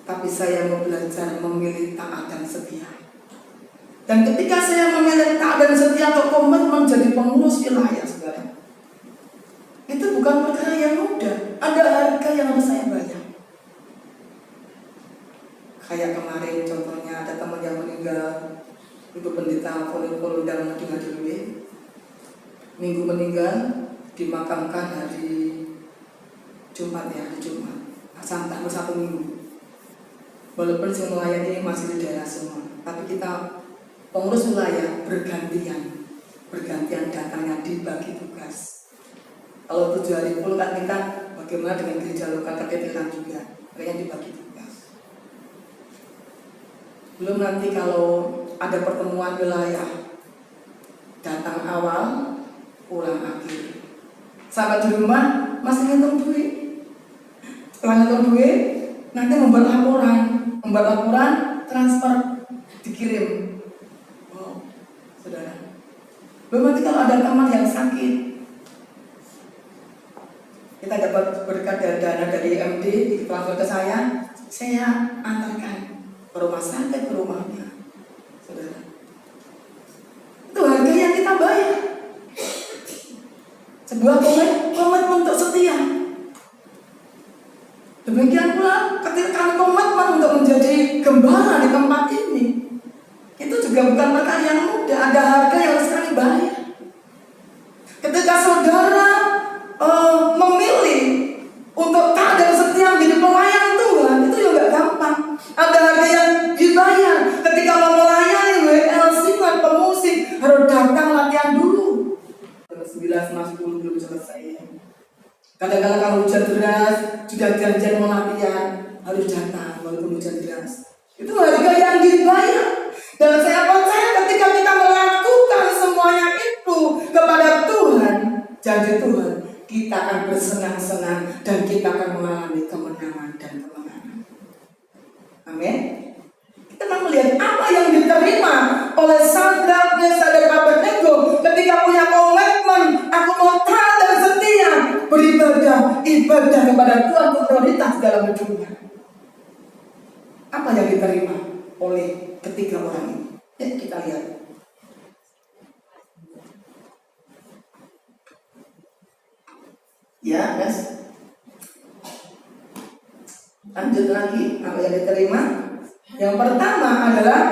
Tapi saya mau belajar memilih taat dan setia. Dan ketika saya memilih taat dan setia atau komitmen menjadi pengurus wilayah, saudara, itu bukan perkara yang mudah. Ada harga yang harus saya bayar. Kayak kemarin contohnya ada teman yang meninggal, itu pendeta Volunteer dan ngadi-ngadi Minggu meninggal, dimakamkan hari Jumat ya, hari Jumat. Sampai bersatu minggu. Walaupun semua melayani masih di daerah semua, tapi kita pengurus wilayah bergantian datangnya dibagi tugas. Kalau 7 hari full kan kita bagaimana dengan gereja lokal keketelan juga, mereka dibagi tugas. Belum nanti kalau ada pertemuan wilayah, datang awal, pulang akhir. Sampai di rumah masih ngitung duit. Setelah ngitung duit, nanti membuat laporan, transfer, dikirim. Oh, saudara. Belum nanti kalau ada teman yang sakit, kita dapat berkat dari dana dari MD, transfer ke saya antarkan ke rumah sakit, ke rumahnya, saudara. Itu harga yang kita bayar. Sebuah komitmen untuk setia. Demikian pula ketika kami komitmen untuk menjadi gembala di tempat ini, itu juga bukan perkara yang mudah. Ada harga yang harus kami bayar. Ketika saudara memilih untuk taat dan setia menjadi pelayan Tuhan, itu juga gampang. Ada harga yang dibayar. Ketika mau melayani WL Singan pemusik, harus datang latihan dulu. 9:10 belum selesai. Kadang-kadang kalau hujan deras, sudah janjian mau latihan, harus datang walaupun hujan deras. Itu harga yang dibayar. Dan saya percaya ketika kita melakukan semuanya itu kepada Tuhan, janji Tuhan, kita akan bersenang-senang dan kita akan mengalami kemenangan dan kemenangan. Amin. Kita akan melihat apa yang diterima oleh Sadrak, Mesak, dan Abednego ketika punya komitmen, aku mau taat dan setia ibadah kepada Tuhan untuk prioritas dalam hidupnya. Apa yang diterima oleh ketiga orang ini? Ya, kita lihat. Ya, guys. Lanjut lagi, apa yang diterima? Yang pertama adalah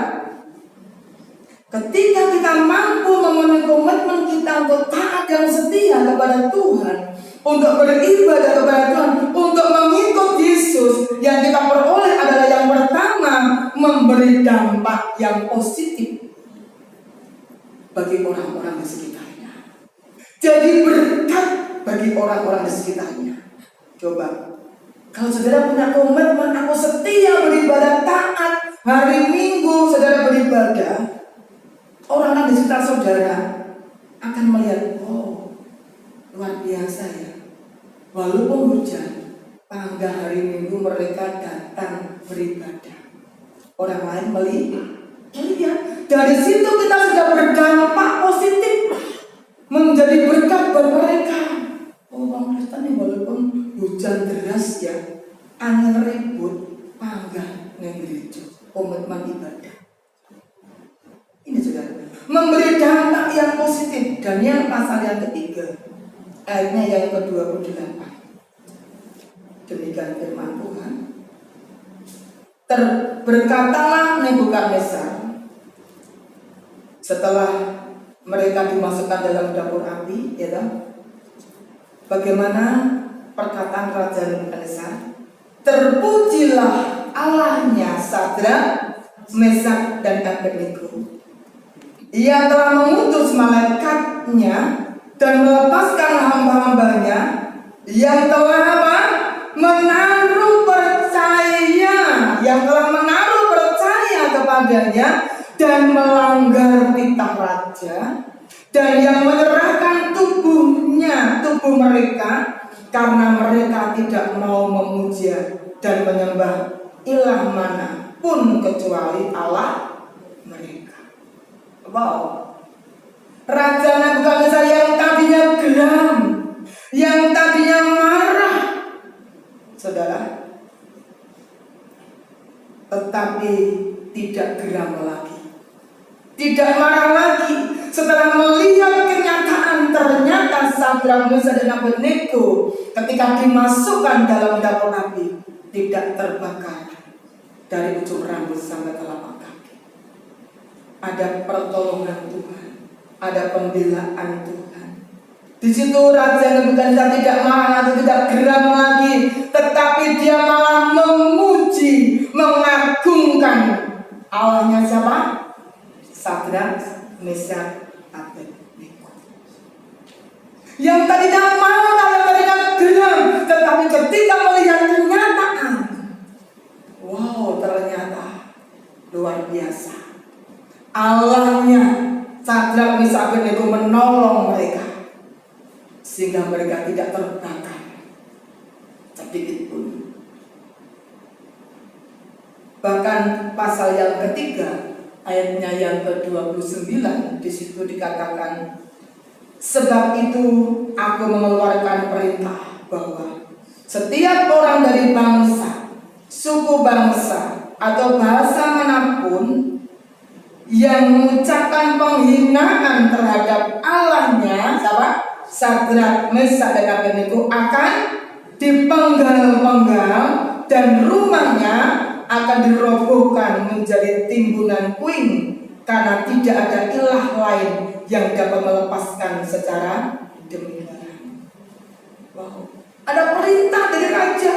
ketika kita mampu memenuhi komitmen kita untuk taat dan setia kepada Tuhan, untuk beribadah kepada Tuhan, untuk mengikut Yesus, yang kita peroleh adalah yang pertama, memberi dampak yang positif bagi orang-orang di sekitarnya. Jadi berkat bagi orang-orang di sekitarnya. Coba, kalau saudara punya komitmen, aku setia beribadah taat, hari Minggu saudara beribadah, orang-orang di sekitar saudara akan melihat, oh, luar biasa ya. Walaupun hujan, pada hari Minggu mereka datang beribadah. Orang lain melihat. Dari situ kita sudah berdampak positif, menjadi berkat bagi mereka. Oh, orang Kristen ini walaupun hujan deras ya, angin ribut, panggah neng gereja, komitmen ibadah. Ini saudara, memberi dampak yang positif. Daniel pasal yang ketiga, ayatnya yang ke-28. Demikian firman Tuhan. Berkatalah Nebukadnezar setelah mereka dimasukkan dalam dapur api, ya kan? Bagaimana perkataan Raja Nebukadnezar? Terpujilah Allahnya Sadrak, Mesak, dan Abednego. Ia telah mengutus malaikatnya dan melepaskan hamba-hambanya yang telah apa? Menaruh percaya kepadanya dan melanggar titah raja, dan yang menyerahkan tubuh mereka karena mereka tidak mau memuja dan menyembah ilah manapun kecuali Allah mereka. Wow. Raja Nebukadnezar yang tadinya geram, yang tadinya marah, saudara, tetapi tidak geram lagi, Sadrak, Mesak dan Abednego ketika dimasukkan dalam dapur api tidak terbakar dari ujung rambut sampai telapak kaki. Ada pertolongan Tuhan, ada pembelaan Tuhan. Di situ Raja Nebukadnezar tidak marah atau tidak geram lagi, tetapi dia malah memuji, mengagungkan Allahnya siapa? Sadrak, Mesak, Abednego. Yang tadinya marah, yang tadinya geram, tetapi ketika melihat kenyataan, wow, ternyata luar biasa. Allahnya Sadrak, Mesak, Abednego menolong mereka sehingga mereka tidak terbakar sedikit pun. Bahkan pasal yang ketiga ayatnya yang ke-29 di situ dikatakan, sebab itu aku mengeluarkan perintah bahwa setiap orang dari bangsa, suku bangsa atau bahasa manapun yang mengucapkan penghinaan terhadap Allahnya, siapa? Sadrak, Mesak dan Abednego akan dipenggal-penggal dan rumahnya akan dirobohkan menjadi timbunan puing karena tidak ada ilah lain yang dapat melepaskan secara demikian. Wow. Ada perintah dari raja,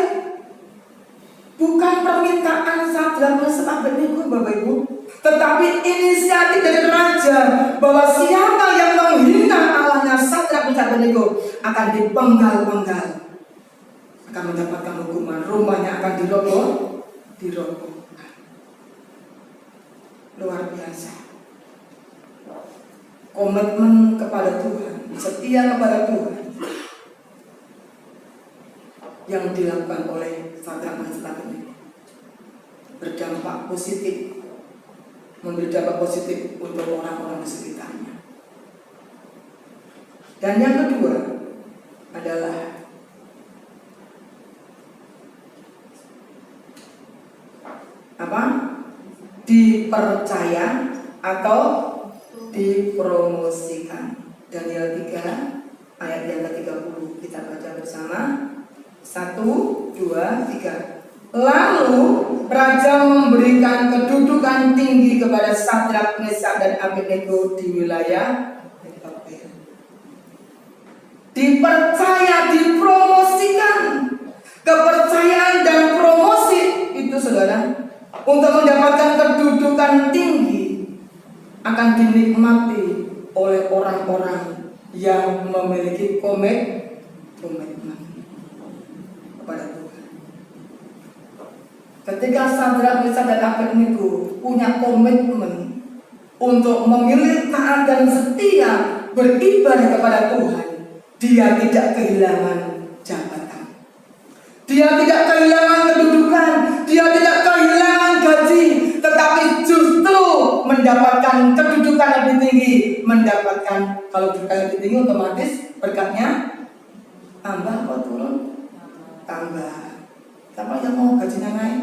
bukan permintaan Sadrak, Mesak, Abednego, Bapak Ibu, tetapi inisiatif dari raja bahwa siapa yang menghina Allahnya Sadrak, Mesak, Abednego akan dipenggal-penggal, akan mendapatkan hukuman, rumahnya akan dirobohkan. Luar biasa. Komitmen kepada Tuhan, setia kepada Tuhan yang dilakukan oleh Sadrak, Mesak, Abednego berdampak positif, memberi dampak positif untuk orang-orang di sekitarnya. Dan yang kedua adalah apa? Dipercaya atau dipromosikan. Daniel 3 ayat yang ke-30 kita baca bersama. 1, 2, 3. Lalu raja memberikan kedudukan tinggi kepada Sadrak, Mesak dan Abednego di wilayah Babel. Dipercaya, dipromosikan. Kepercayaan dan promosi itu, saudara, untuk mendapatkan kedudukan tinggi akan dinikmati oleh orang-orang yang memiliki komitmen kepada Tuhan. Ketika Sadrak, Mesak dan Abednego punya komitmen untuk memilih taat dan setia beribadah kepada Tuhan, dia tidak kehilangan jabatan, dia tidak kehilangan kedudukan, dia tidak kehilangan gaji, tetapi justru mendapatkan kedudukan lebih tinggi, mendapatkan, kalau kedudukan lebih tinggi otomatis berkatnya tambah atau turun? Tambah. Siapa yang mau gajinya naik?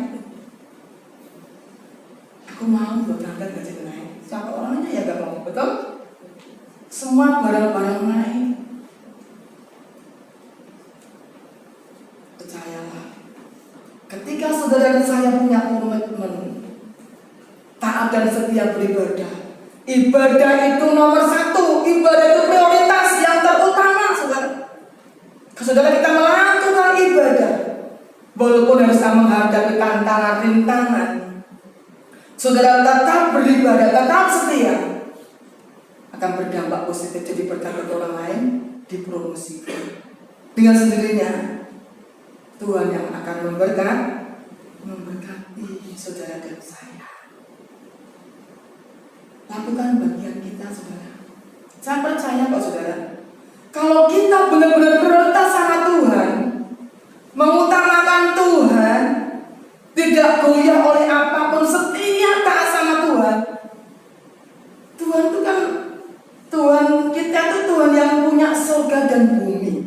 Aku mau berangkat gaji naik. Siapa orangnya ya gak mau, betul? Semua barang-barang naik. Percayalah, ketika saudara dan saya punya komitmen taat dan setia beribadah, ibadah itu nomor 1, ibadah itu prioritas yang terutama, saudara. Saudara, kita melakukan ibadah walaupun harus menghadapi tantangan rintangan, saudara tetap beribadah, tetap setia, akan berdampak positif, jadi berkat bagi orang lain, dipromosikan. Dengan sendirinya Tuhan yang akan memberkati saudara dan saya. Lakukan bagian kita, saudara. Saya percaya kok, saudara, kalau kita benar-benar prioritas sama Tuhan, mengutamakan Tuhan, tidak goyah oleh apapun, setia taat sama Tuhan. Tuhan itu kan, Tuhan kita itu Tuhan yang punya surga dan bumi.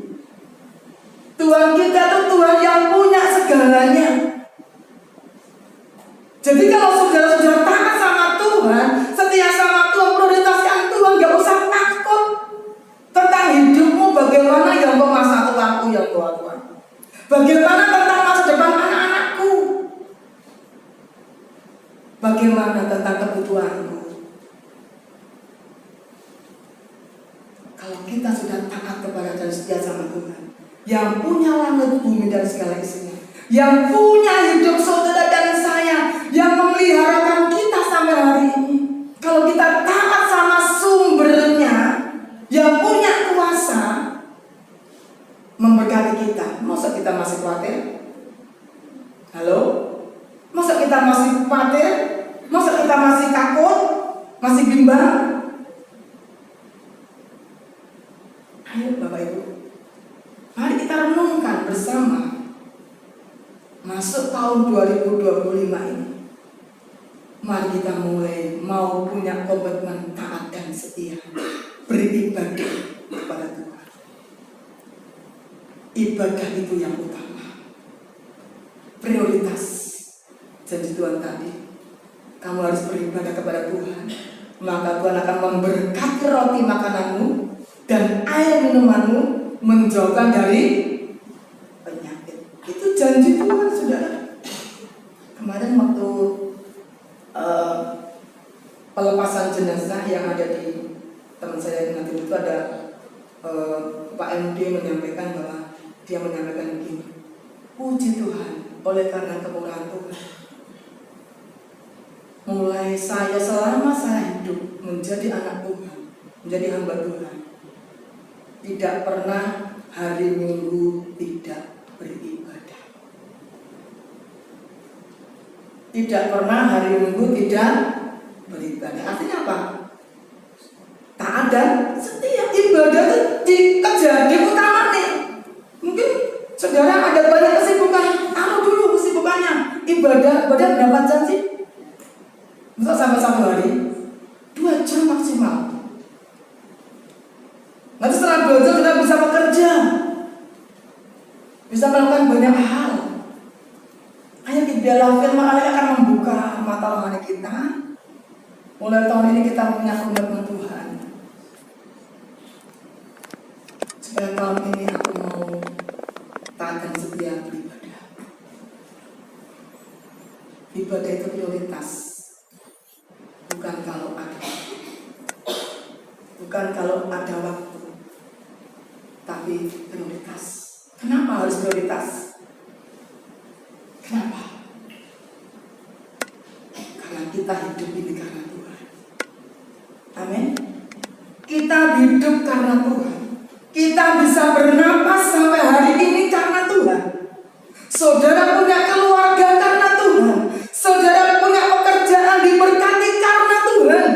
Tuhan kita itu Tuhan yang punya segalanya. Jadi kalau saudara-saudara taat sama Tuhan, setia sama Tuhan, prioritaskan Tuhan, gak usah takut tentang hidupmu bagaimana Kalau kita sudah taat kepada dan setia sama Tuhan, yang punya langit bumi dan segala isinya, yang punya hidup saudara dan saya, yang memeliharakan kita sampai hari ini. Kalau kita taat sama sumbernya, yang punya kuasa memberkati kita, masa kita masih khawatir? Halo? Masa kita masih khawatir? Masa kita masih takut? Masih bimbang? Ayo Bapak Ibu, mari kita renungkan bersama. Masuk tahun 2025 ini, mari kita mulai mau punya komitmen taat dan setia beribadah kepada Tuhan. Ibadah itu yang utama, prioritas. Jadi Tuhan tadi, kamu harus beribadah kepada Tuhan, maka Tuhan akan memberkati roti makananmu dan air minumanmu, menjauhkan dari penyakit. Itu janji Tuhan, saudara. Kemarin waktu pelepasan jenazah yang ada di teman saya nanti itu ada Pak MD menyampaikan bahwa dia menyampaikan begini, puji Tuhan oleh karena kemurahan Tuhan, mulai saya selama saya hidup menjadi anak Tuhan, menjadi hamba Tuhan, tidak pernah hari Minggu tidak beribadah. Tidak pernah hari Minggu tidak beribadah. Artinya apa? Taat dan setia. Ibadah itu diutamakan. Mungkin saudara ada banyak kesibukan. Taruh dulu kesibukannya. Ibadah berapa jam sih? Bisa sampai 1 hari 2 jam maksimal. Nanti setelah 2 jam kita bisa bekerja, bisa melakukan banyak hal. Ayo biarlah firman Allah akan membuka mata rohani kita. Mulai tahun ini kita punya komitmen Tuhan, supaya tahun ini aku mau taat dan setia beribadah. Ibadah itu prioritas, bukan kalau ada, bukan kalau ada waktu, tapi prioritas. Kenapa harus prioritas? Kenapa? Karena kita hidup ini karena Tuhan. Amin. Kita hidup karena Tuhan. Kita bisa bernapas sampai hari ini karena Tuhan. Saudara punya keluarga karena Tuhan. Saudara punya pekerjaan diberkati karena Tuhan.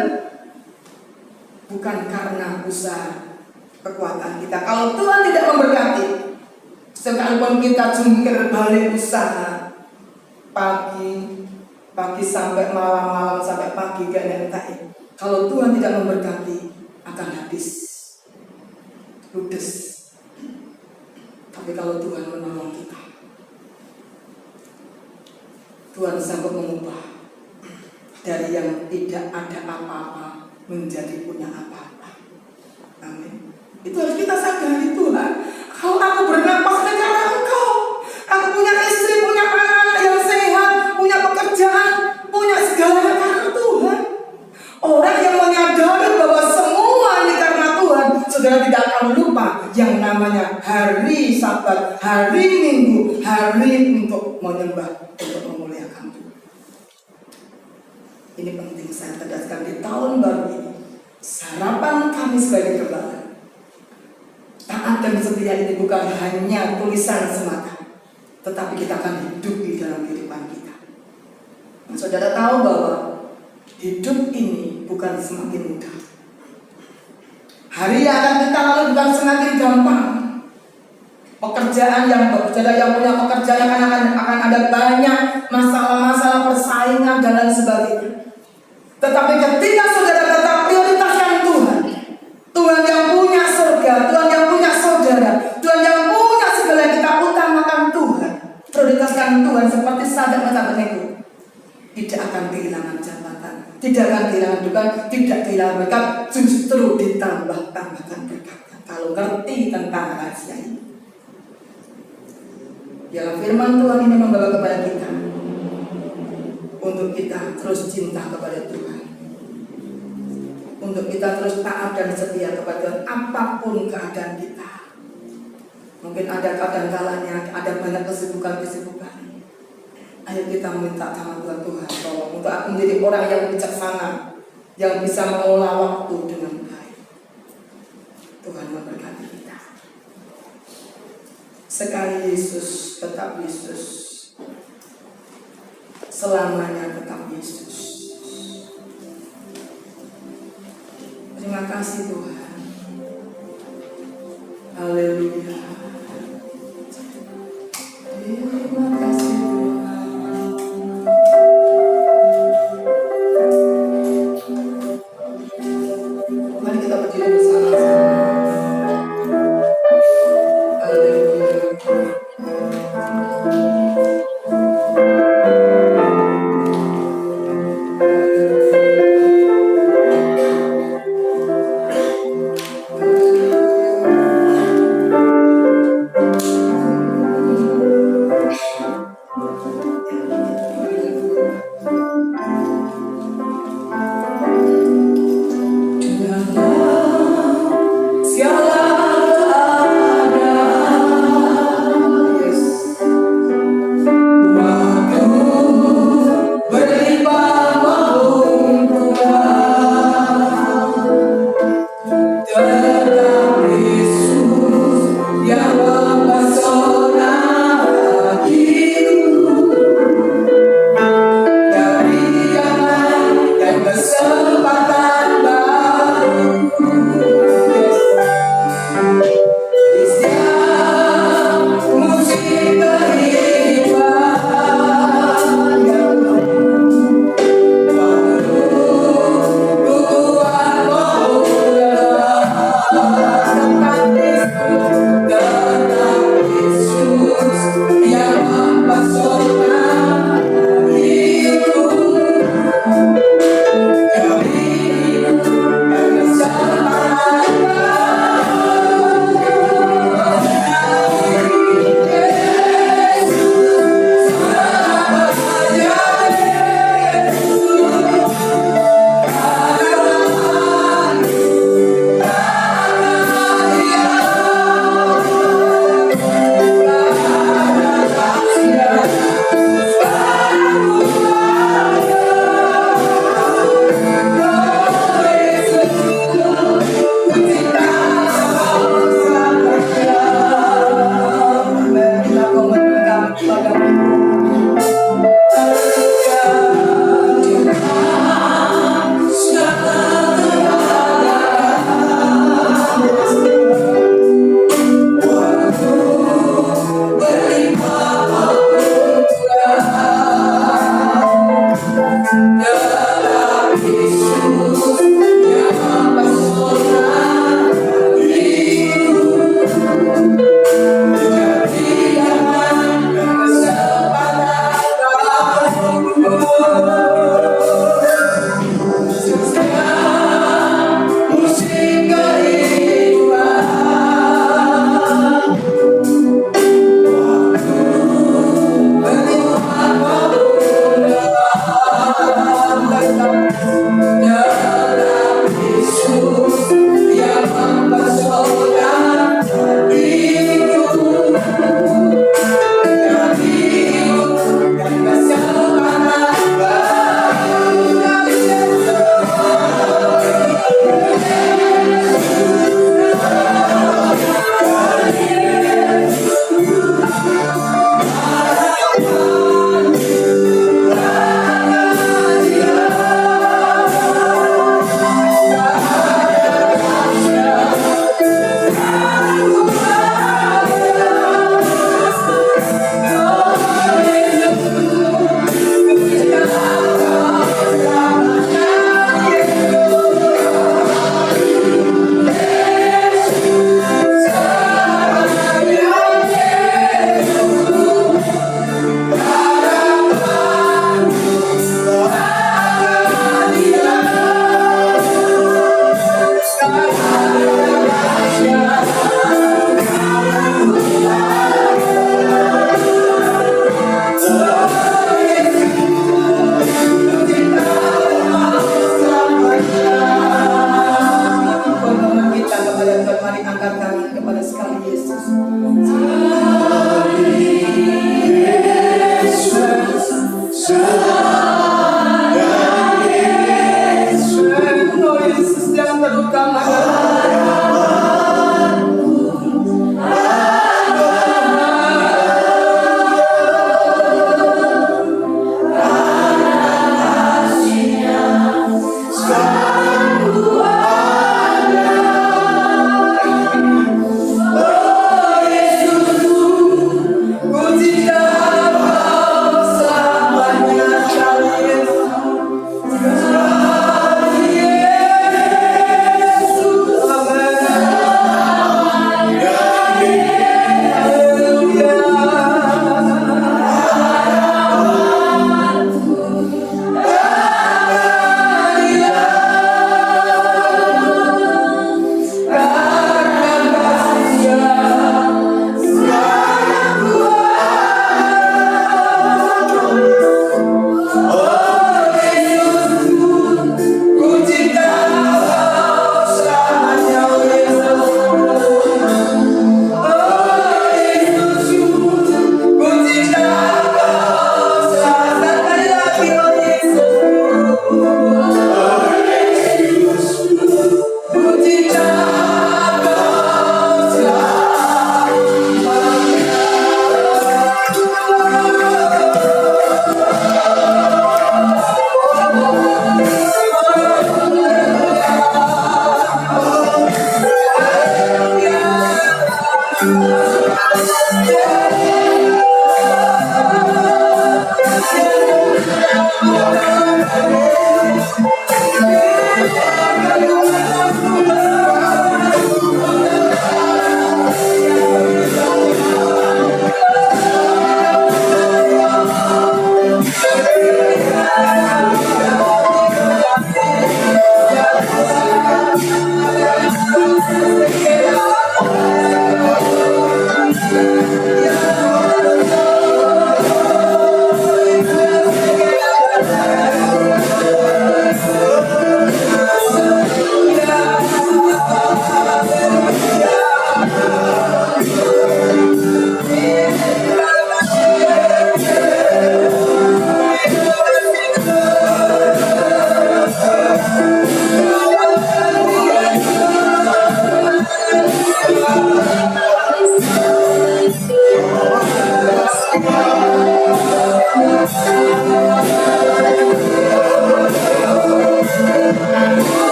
Bukan karena usaha kekuatan kita. Kalau Tuhan tidak memberkati, sekalipun kita jungkir balik usaha pagi sampai malam sampai pagi gak nentai, kalau Tuhan tidak memberkati akan habis, ludes. Tapi kalau Tuhan menolong kita, Tuhan sanggup mengubah dari yang tidak ada apa-apa menjadi punya apa-apa. Amin. Itu harus kita sadari. Tuhan, kalau aku bernapas karena Engkau, aku punya istri, punya anak-anak yang sehat, punya pekerjaan, punya segalanya karena Tuhan. Orang yang menyadari bahwa semua ini karena Tuhan, saudara tidak akan lupa yang namanya hari Sabat, hari Minggu, hari untuk menyembah, untuk memuliakan Tuhan. Ini penting saya tegaskan di tahun baru ini. Sarapan kami sebagai gembala, taat dan setia ini bukan hanya tulisan semata, tetapi kita akan hidup di dalam kehidupan kita. Nah, saudara tahu bahwa hidup ini bukan semakin mudah. Hari yang akan kita lalui bukan semakin gampang. Pekerjaan yang saudara yang punya pekerjaan akan ada banyak masalah-masalah persaingan dan lain sebagainya. Tetapi ketika saudara tetap prioritaskan Tuhan, Tuhan yang punya surga, Tuhan yang punya saudara, Tuhan yang punya segala yang kita utamakan Tuhan, prioritaskan Tuhan seperti sahabat-sahabat itu, tidak akan kehilangan jabatan, tidak akan kehilangan Tuhan, tidak kehilangan berkat, justru ditambah-tambahkan berkat. Kalau ngerti tentang rahasia ini, ya firman Tuhan ini membawa kepada kita untuk kita terus cinta kepada Tuhan, untuk kita terus taat dan setia kepada Tuhan apapun keadaan kita. Mungkin ada kadang kalanya ada banyak kesibukan. Ayo kita minta sama Tuhan, Tuhan tolong untuk aku menjadi orang yang bijaksana, yang bisa mengelola waktu dengan baik. Tuhan memberkati kita. Sekali Yesus, tetap Yesus. Selamanya tetap Yesus. Terima kasih Tuhan. Haleluya. Terima kasih Tuhan. Mari kita berdiri bersama-sama. Haleluya. saudara Tuhan, mari angkat tangan kepada sekali Yesus. Oh Yesus yang terutama.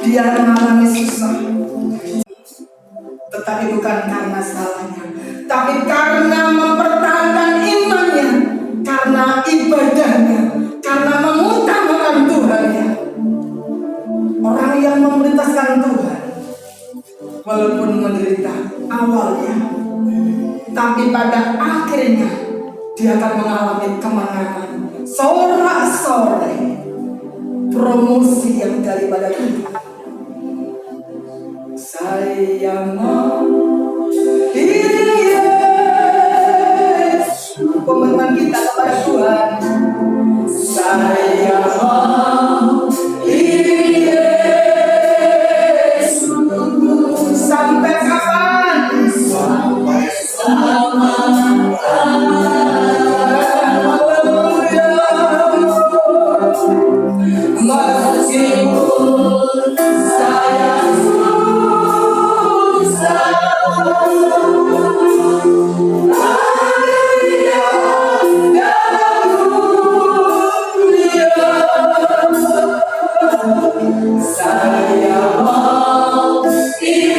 Dia mengalami susah, tetapi bukan karena salahnya, tapi karena mempertahankan imannya, karena ibadahnya, karena mengutamakan Tuhannya. Orang yang memprioritaskan Tuhan, walaupun menderita awalnya, tapi pada akhirnya dia akan mengalami kemenangan. Sorak-sorai promosi yang daripada Tuhan. Saya mau diri Yesus. Komitmen kita kepada Tuhan. Saya mau diri Yesus. Sampai kapan? Sampai meskipun saya susah, haleluya dalam dunia. Saya mau diri Yesus, haleluya,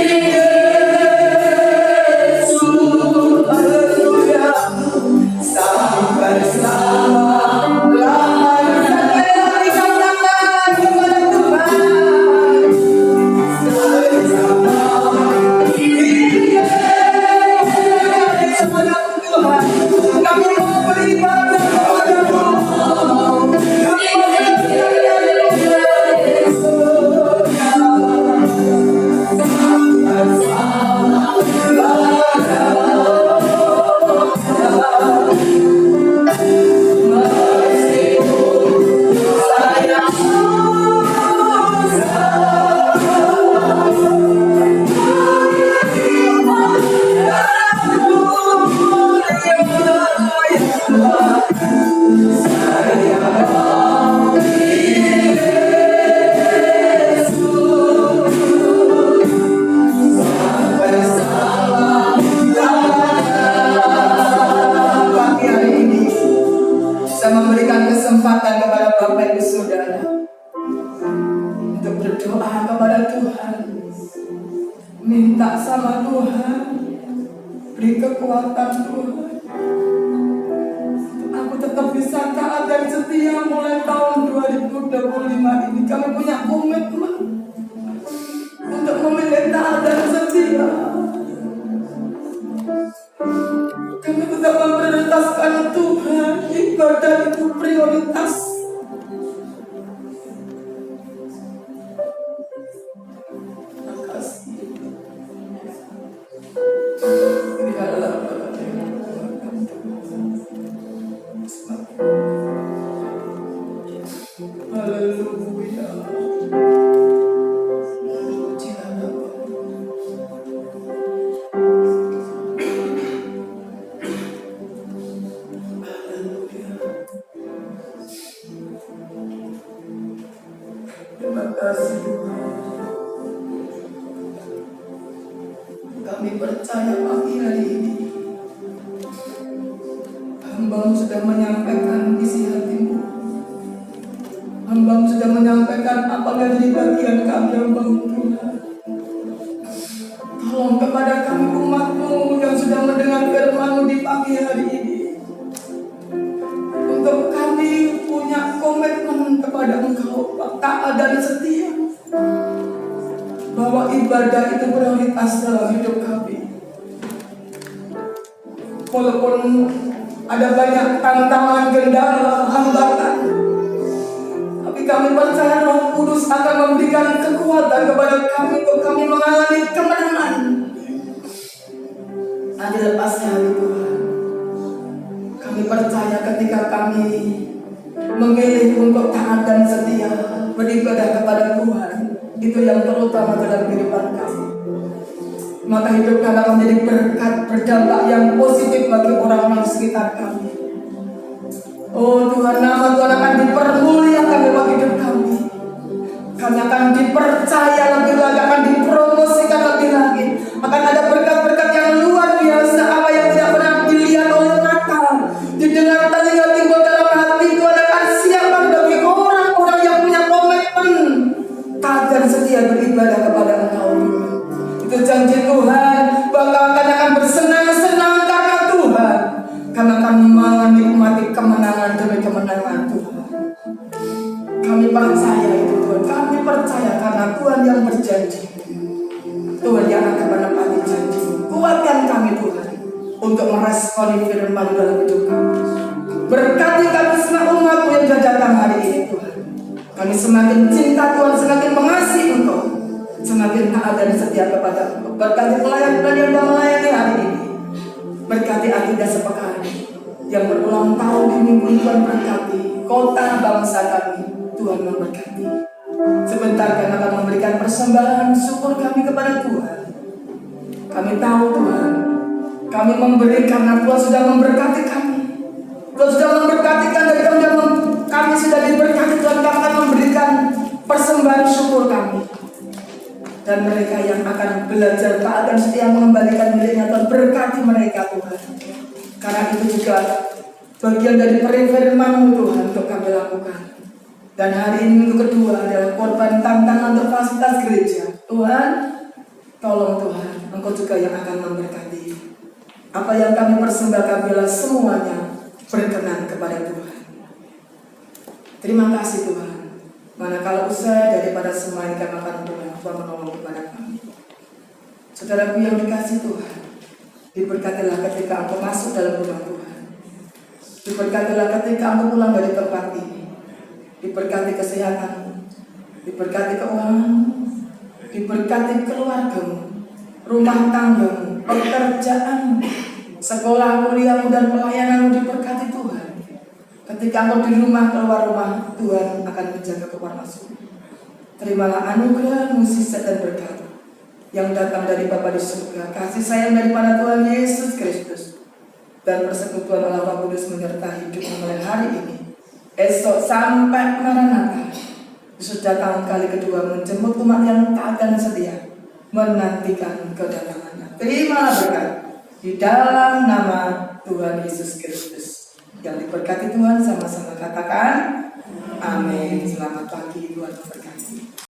sampai kesempatan kepada Bapak Ibu Saudara untuk berdoa kepada Tuhan, minta sama Tuhan, beri kekuatan Tuhan. Aku tetap bisa taat dan setia mulai tahun 2025 ini. Kami punya komitmen untuk memilih taat dan setia. Kami tetap memprioritaskan Tuhan, ibadah itu prioritas. Haleluya. Terima kasih Tuhan. Kami percaya pagi hari ini Hamba sudah menyampaikan isi hatimu. Hamba sudah menyampaikan apa yang di bagian kami, Hamba Tuhan. Tolong kepada kami umat-Mu yang sudah mendengar firman-Mu di pagi hari ini, untuk kami punya komitmen kepada Engkau, taat dan setia, bahwa ibadah itu prioritas dalam hidup kami. Walaupun ada banyak tantangan, kendala, hambatan, tapi kami percaya Roh Kudus akan memberikan kekuatan kepada kami untuk kami mengalami kemenangan. Nanti lepasnya hari Tuhan, kami percaya ketika kami memilih untuk taat dan setia beribadah kepada Tuhan, itu yang terutama dalam kehidupan kami. Maka hidup kami akan menjadi berkat, berdampak yang positif bagi orang-orang sekitar kami. Oh Tuhan, nama Tuhan akan dipermuliakan dalam hidup kami. Kami akan dipercaya lebih lagi, akan dipromosikan lebih lagi. Akan ada berkat-berkat yang luar biasa, apa yang tidak pernah dilihat oleh mata, didengar telinga, timbul dalam hati. Tuhan akan siapkan bagi orang-orang yang punya komitmen taat dan setia beribadah kepada Engkau. Itu janji Tuhan, bahwa kami akan bersenang-senang karena Tuhan. Kami akan menikmati kemenangan demi kemenangan Tuhan. Kami percaya itu Tuhan. Kami percaya karena Tuhan yang berjanji. Tuhan yang akan menepati janji. Kuatkan kami Tuhan untuk untuk meresponi firman dalam hidup kami. Berkati kami semua umat-Mu yang sudah datang hari ini Tuhan. Kami semakin cinta Tuhan, semakin mengasihi Engkau, semakin taat dan setia kepada Engkau. Berkati pelayan-pelayan yang telah melayani hari ini. Berkati Akidah Sepekan yang berulang tahun di minggu Tuhan, berkati kota bangsa kami, Tuhan memberkati. Sebentar kami akan memberikan persembahan syukur kami kepada Tuhan. Kami tahu Tuhan, kami memberi karena Tuhan sudah memberkati kami. Tuhan sudah memberkati kami, kami sudah diberkati. Tuhan, kami akan memberikan persembahan syukur kami. Dan mereka yang akan belajar taat dan setia mengembalikan miliknya, Tuhan berkati mereka Tuhan. Karena itu juga bagian dari firman-Mu Tuhan untuk kami lakukan. Dan hari ini minggu kedua adalah korban tantangan untuk fasilitas gereja. Tuhan, tolong Tuhan, Engkau juga yang akan memberkati. Apa yang kami persembahkan bila semuanya berkenan kepada Tuhan. Terima kasih Tuhan. Manakala usai daripada semua yang kami akan pulang, Tuhan menolong kepada kami. Saudaraku yang dikasih Tuhan, diberkatilah ketika Engkau masuk dalam rumah Tuhan. Diberkatilah ketika Engkau pulang dari tempat ini. Diberkati kesehatan, diberkati keuangan, diberkati keluargamu, rumah tanggamu, pekerjaan, sekolah, kuliahmu dan pelayananmu diberkati Tuhan. Ketika Engkau di rumah, keluar rumah, Tuhan akan menjaga keluar masuk. Terimalah anugerah, mukjizat dan berkat yang datang dari Bapa di surga, kasih sayang daripada Tuhan Yesus Kristus, dan persekutuan Allah Roh Kudus menyertai hidupmu mulai hari ini, esok sampai Maranatha. Yesus datang kali kedua menjemput umat yang taat dan setia, menantikan kedatangannya. Terimalah berkat di dalam nama Tuhan Yesus Kristus. Yang diberkati Tuhan, sama-sama katakan amin. Selamat pagi, Tuhan memberkati.